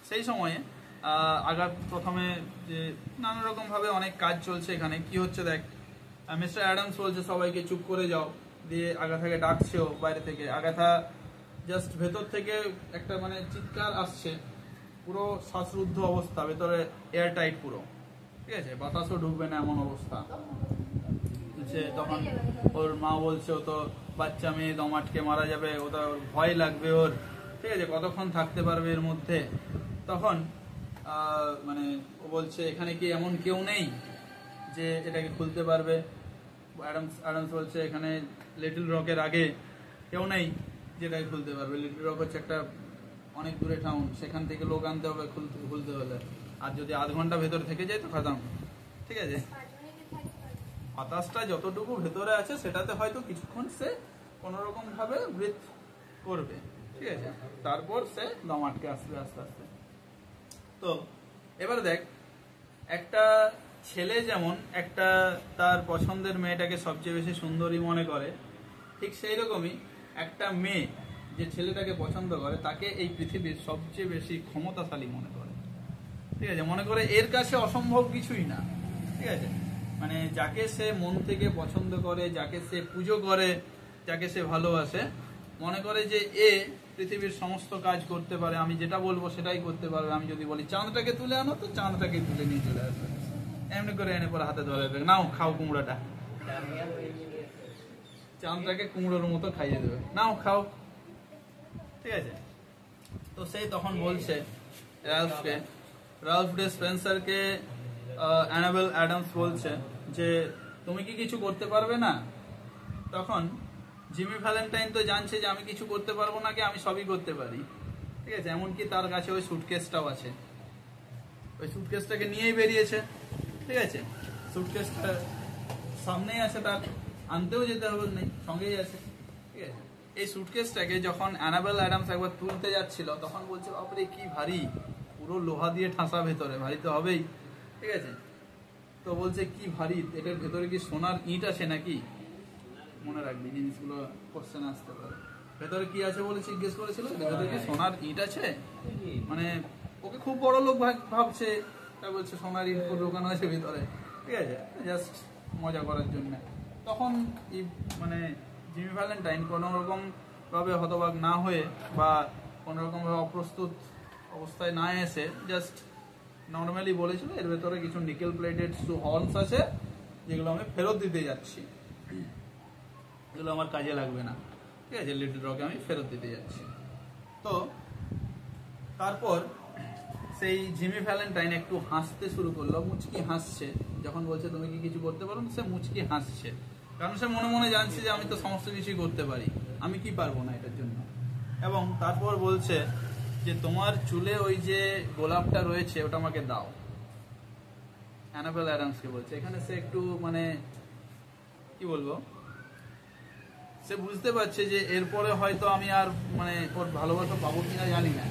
সেই সময়ে প্রথমে যে নানা রকম ভাবে অনেক কাজ চলছে এখানে। কি হচ্ছে দেখ, মিস্টার অ্যাডামস বলছে সবাইকে চুপ করে যাও, দিয়ে আগাথাকে ডাকছেও বাইরে থেকে। আগাথা জাস্ট ভেতর থেকে একটা মানে চিৎকার আসছে, পুরো শ্বাসরুদ্ধ অবস্থা, ভেতরে এয়ার টাইট পুরো। ঠিক আছে, বাতাসও ঢুকবে না এমন অবস্থা। তখন ওর মা বলছে ও তো বাচ্চা মেয়ে, দম আটকে মারা যাবে, ও তো ভয় লাগবে ওর। ঠিক আছে, কতক্ষণ থাকতে পারবে এর মধ্যে? তখন মানে ও বলছে এখানে কি এমন কেউ নেই যে এটাকে খুলতে পারবে? অ্যাডামস বলছে এখানে লিটল রকের আগে কেউ নেই যেটাকে খুলতে পারবে। লিটল রক হচ্ছে একটা অনেক দূরে টাউন, সেখান থেকে লোক আনতে হবে খুলতে হলে, আর যদি আধ ঘন্টা ভেতরে থেকে যায় তো খতম। ঠিক আছে, বাতাসটা যতটুকু ভেতরে আছে সেটাতে হয়তো কিছুক্ষণ সে কোনোরকম ভাবে ব্রিথ করবে। ঠিক আছে, তারপর সে দম আটকে আসবে আস্তে আস্তে। তো এবার দেখ, একটা ছেলে যেমন একটা তার পছন্দের মেয়েটাকে সবচেয়ে বেশি সুন্দরী মনে করে, ঠিক সেই রকমই একটা মেয়ে যে ছেলেটাকে পছন্দ করে তাকে এই পৃথিবীর সবচেয়ে বেশি ক্ষমতাশালী মনে করে। ঠিক আছে, মনে করে এর কাছে অসম্ভব কিছুই না। ঠিক আছে, মানে যাকে সে মন থেকে পছন্দ করে, যাকে সে পুজো করে, যাকে সে ভালোবাসে, মনে করে যে এ পৃথিবীর সমস্ত কাজ করতে পারে, আমি যেটা বলবো সেটাই করতে পারবে। আমি যদি বলি চাঁদটাকে তুলে আনো, তো চাঁদটাকে তুলে নিয়ে চলে আসবে, এমনি করে এনে পরে হাতে ধরে দেবে, নাও খাও কুমড়োটা, চাঁদটাকে কুমড়োর মতো খাইয়ে দেবে, নাও খাও। ঠিক আছে, তো সেই তখন বলছে রাল্ফ ডে স্পেন্সারকে, অ্যানাবেল অ্যাডামস বলছে যে তুমি কি কিছু করতে পারবে না? তখন জিমি ভ্যালেন্টাইন তো জানছে যে আমি কিছু করতে পারবো না, কি আমি সবই করতে পারি। ঠিক আছে, এমনকি তার কাছে ওই সুটকেসটাও আছে, ওই সুটকেসটাকে নিয়েই বেরিয়েছে। ঠিক আছে, সুটকেসটা সামনেই আছে, তার আনতেও যেতে হবে নেই, সঙ্গেই আছে। ঠিক আছে, এই সুটকেসটাকে যখন অ্যানাবেল অ্যাডামস একবার তুলতে যাচ্ছিল, তখন বলছে বাপরে কি ভারী, পুরো লোহা দিয়ে ঠাসা ভেতরে, ভারী তো হবেই। ঠিক আছে, তো বলছে কি ভারী, এটার ভেতরে কি সোনার ইট আছে নাকি? মনে রাখবি জিনিসগুলো, কোশ্চেন আসতে পারে। ভেতরে কি আছে বলে জিজ্ঞেস করেছিল, ভেতরে কি সোনার ইট আছে, মানে ওকে খুব বড় লোক ভাবছে, তাই বলছে সোনার ইট ঢোকানো আছে ভিতরে, ঠিক আছে, জাস্ট মজা করার জন্য। তখন মানে জিমি ভ্যালেন্টাইন কোনো রকম ভাবে হতবাক না হয়ে বা কোনো রকম ভাবে অপ্রস্তুত অবস্থায় না এসে জাস্ট নর্মালি বলেছিল এর ভেতরে কিছু নিকেল প্লেটেড হর্নস আছে যেগুলো আমি ফেরত দিতে যাচ্ছি, এগুলো আমার কাজে লাগবে না, ঠিক আছে, লিটল রকে আমি ফেরত দিতে যাচ্ছি। তো তারপর সেই জিমি ভ্যালেন্টাইন একটু হাসতে শুরু করলো, মুচকি হাসছে, যখন বলছে তুমি কি কিছু করতে পারো, সে মুচকি হাসছে, কারণ সে মনে মনে জানছে যে আমি তো সমস্ত কিছুই করতে পারি, আমি কি পারবো না এটার জন্য। এবং তারপর বলছে যে তোমার চুলে ওই যে গোলাপটা রয়েছে ওটা আমাকে দাও, অ্যানাবেল অ্যাডামসকে বলছে। এখানে সে একটু মানে কি বলবো, সে বুঝতে পারছে যে এরপরে হয়তো আমি আর মানে ওর ভালোবাসা পাবো কিনা জানি না,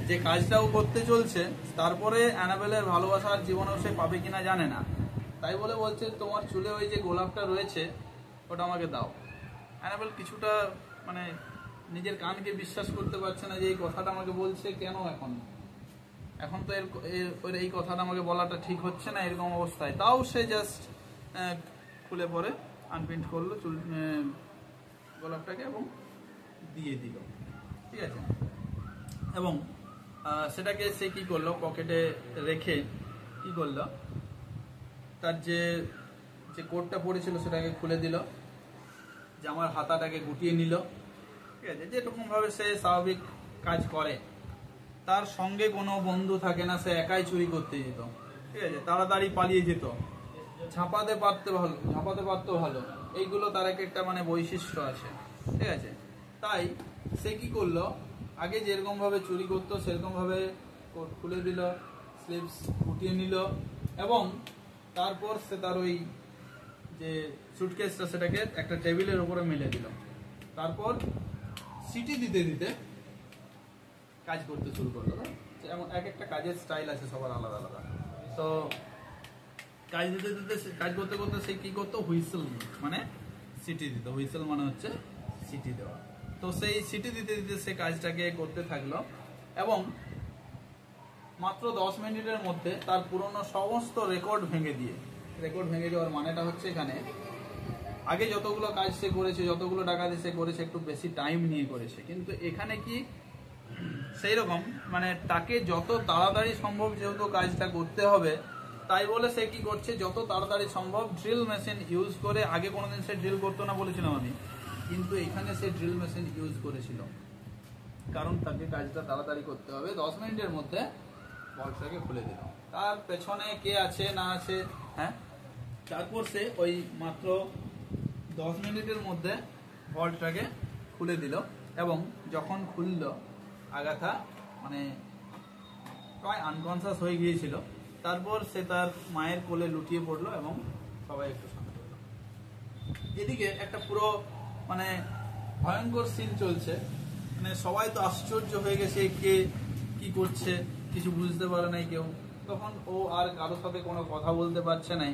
যে কাজটাও করতে চলছে তারপরে অ্যানাবেলের ভালোবাসার জীবনেও সে পাবে কিনা জানে না, তাই বলে বলছে তোমার চুলে ওই যে গোলাপটা রয়েছে ওটা আমাকে দাও। অ্যানাবেল কিছুটা মানে নিজের কানকে বিশ্বাস করতে পারছে না যে এই কথাটা আমাকে বলছে কেন, এখন তো এই কথাটা আমাকে বলাটা ঠিক হচ্ছে না এরকম অবস্থায়, তাও সে জাস্ট খুলে পরে আনপিন্ট করলো চুল গোলাপটাকে এবং দিয়ে দিল, ঠিক আছে। এবং সেটাকে সে কি করলো, পকেটে রেখে কি করলো, তার যে কোটটা পরেছিল সেটাকে খুলে দিল, জামার হাতাটাকে গুটিয়ে নিল, ঠিক আছে, যেরকম ভাবে সে স্বাভাবিক কাজ করে। তার সঙ্গে কোনো বন্ধু থাকে না, সে একাই চুরি করতে যেত, ঠিক আছে, তাড়াতাড়ি পালিয়ে যেত, ঝাঁপাতে পারতো ভালো, এইগুলো তার একটা মানে বৈশিষ্ট্য আছে, ঠিক আছে। তাই সে কি করলো, আগে যেরকম ভাবে চুরি করতো সেরকম ভাবে কোট খুলে দিল, স্লিভস গুটিয়ে নিল, এবং তারপর সে তার ওই যে সুটকেসটা সেটাকে একটা টেবিলের উপরে মেলে দিল, তারপর সিটি দিতে দিতে কাজ করতে শুরু করলো। যেমন এক একটা কাজের স্টাইল আছে সবার আলাদা আলাদা, তো কাজ দিতে দিতে কাজ করতে করতে সে কি করতো, হুইসেল মানে সিটি দিত, হুইসেল মানে হচ্ছে সিটি দেওয়া। তো সেই সিটি দিতে দিতে সে কাজটাকে করতে থাকলো, এবং মাত্র 10 মিনিটের মধ্যে তার পুরনো সমস্ত রেকর্ড ভেঙে দেওয়ার মানেটা হচ্ছে এখানে আগে যতগুলো কাজ সে করেছে, যতগুলো ডাকাতি সে করেছে একটু বেশি টাইম নিয়ে করেছে, কিন্তু এখানে কি সেই রকম মানে তাকে যত তাড়াতাড়ি সম্ভব যেহেতু কাজটা করতে হবে, তাই বলে সে কি করছে, যত তাড়াতাড়ি সম্ভব ড্রিল মেশিন ইউজ করে, আগে কোনোদিন সে ড্রিল করতো না বলেছিলাম আমি, কিন্তু এখানে সে ড্রিল মেশিন ইউজ করেছিল, কারণ তাকে কাজটা তাড়াতাড়ি করতে হবে। 10 মিনিটের মধ্যে বলটাকে খুলে দিল, তার পেছনে কে আছে না আছে, হ্যাঁ, তারপর সে ওই মাত্র 10 মিনিটের মধ্যে ভল্টটাকে খুলে দিল, এবং যখন খুলল আগাথা মানে প্রায় আনকনসিয়াস হয়ে গিয়েছিল, তারপর সে তার মায়ের কোলে লুটিয়ে পড়লো এবং সবাই একটু শান্ত হলো। এদিকে একটা পুরো মানে ভয়ঙ্কর সিন চলছে, মানে সবাই তো আশ্চর্য হয়ে গেছে, কে কি করছে কিছু বুঝতে পারে নাই কেউ। তখন ও আর কারোর সাথে কোনো কথা বলতে পারছে নাই,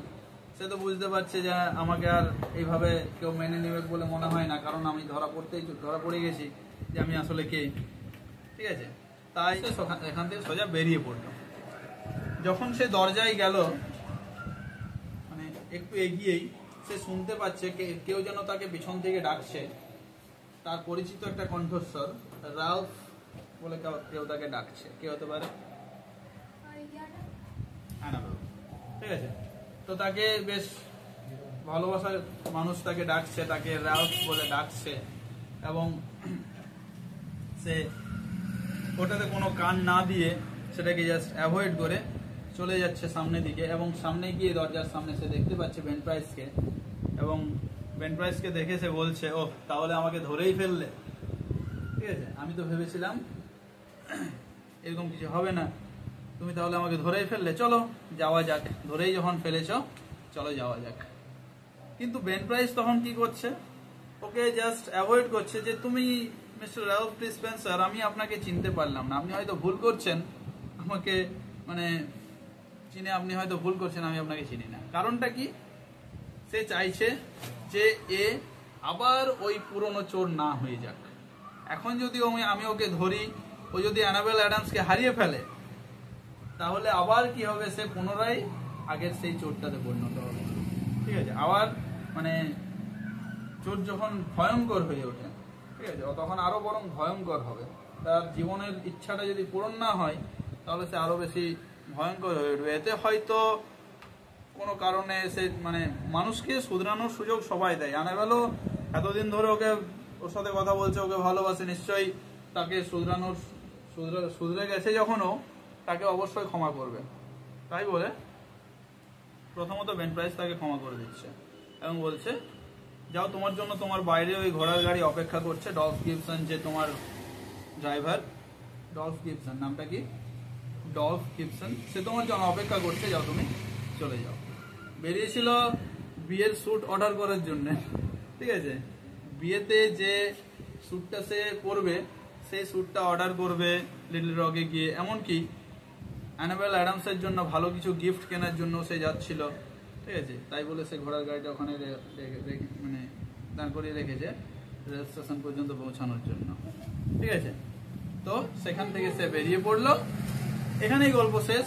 সে তো বুঝতে পারছে যে আমাকে আর এইভাবে কেউ মেনে নেবে বলে মনে হয় না, কারণ আমি ধরা পড়ে গেছি যে আমি আসলে কে, ঠিক আছে। তাই সে এখান থেকে সোজা বেরিয়ে পড়লো। যখন সে দরজায় গেল, মানে একটু এগিয়েই সে শুনতে পাচ্ছে কেউ যেন তাকে পিছন থেকে ডাকছে, তার পরিচিত একটা কণ্ঠস্বর, রালফ বলে কেউ তাকে ডাকছে। কে হতে পারে? অ্যানাবেল, ঠিক আছে। তো তাকে বেশ ভালোবাসার মানুষ তাকে ডাকছে, তাকে রালফ বলে ডাকছে, এবং সে ওটাতে কোনো কান না দিয়ে সেটাকে জাস্ট অ্যাভয়েড করে চলে যাচ্ছে সামনের দিকে, এবং সামনে গিয়ে দরজার সামনে সে দেখতে পাচ্ছে বেন প্রাইসকে, এবং বেন প্রাইসকে দেখে সে বলছে, ও তাহলে আমাকে ধরেই ফেললে, ঠিক আছে, আমি তো ভেবেছিলাম এরকম কিছু হবে না, তুমি তাহলে আমাকে ধরেই ফেললে, চলো যাওয়া যাক, ধরেই যখন ফেলেছ চলো যাওয়া যাক। কিন্তু বেন প্রাইস তখন কি করছে, ওকে জাস্ট অ্যাভয়েড করছে, যে তুমি মিস্টার রালফ স্পেন্সার, আমি আপনাকে চিনতে পারলাম না, আপনি হয়তো ভুল করছেন, আমাকে মানে চিনে আপনি হয়তো ভুল করছেন, আমি আপনাকে চিনি না। কারণটা কি? সে চাইছে যে এ আবার ওই পুরনো চোর না হয়ে যাক। এখন যদি আমি ওকে ধরি, ও যদি অ্যানাবেল অ্যাডামসকে হারিয়ে ফেলে, তাহলে আবার কি হবে? সে পুনরায় আগের সেই চোরটাতে পরিণত হবে। ঠিক আছে, আবার মানে চোর যখন ভয়ঙ্কর হয়ে ওঠে, ঠিক আছে, তখন আরো বরং ভয়ঙ্কর হবে। তার জীবনের ইচ্ছাটা যদি পূরণ না হয়, তাহলে সে আরো বেশি ভয়ঙ্কর হয়ে উঠবে। এতে হয়তো কোনো কারণে সে মানে মানুষকে শুধরানোর সুযোগ সবাই দেয়। অ্যানাবেলও এতদিন ধরে ওর সাথে কথা বলছে, ওকে ভালোবাসে, নিশ্চয়ই তাকে শুধরে গেছে যখনও, তাকে অবশ্যই ক্ষমা করবে। তাই বলে প্রথমত বেন প্রাইস তাকে ক্ষমা করে দিচ্ছে এবং বলছে, যাও, তোমার জন্য তোমার বাইরে ওই ঘোড়ার গাড়ি অপেক্ষা করছে। ডলফ গিবসন যে তোমার ড্রাইভার, ডলফ গিবসন, নামটা কি? ডলফ গিবসন, সে তোমার জন্য অপেক্ষা করছে, যাও তুমি চলে যাও। বেরিয়েছিল বিয়ের স্যুট অর্ডার করার জন্য, ঠিক আছে, বিয়েতে যে স্যুটটা সে পরবে সেই স্যুটটা অর্ডার করবে লিটল রকে গিয়ে। এমনকি অ্যানাবেল অ্যাডামসের জন্য ভালো কিছু গিফট কেনার জন্য সে যাচ্ছিল, ঠিক আছে। তাই বলে সে ঘোড়ার গাড়িটা ওখানে মানে দাঁড় করিয়ে রেখেছে রেল স্টেশন পর্যন্ত পৌঁছানোর জন্য, ঠিক আছে। তো সেখান থেকে সে বেরিয়ে পড়লো। এখানেই গল্প শেষ।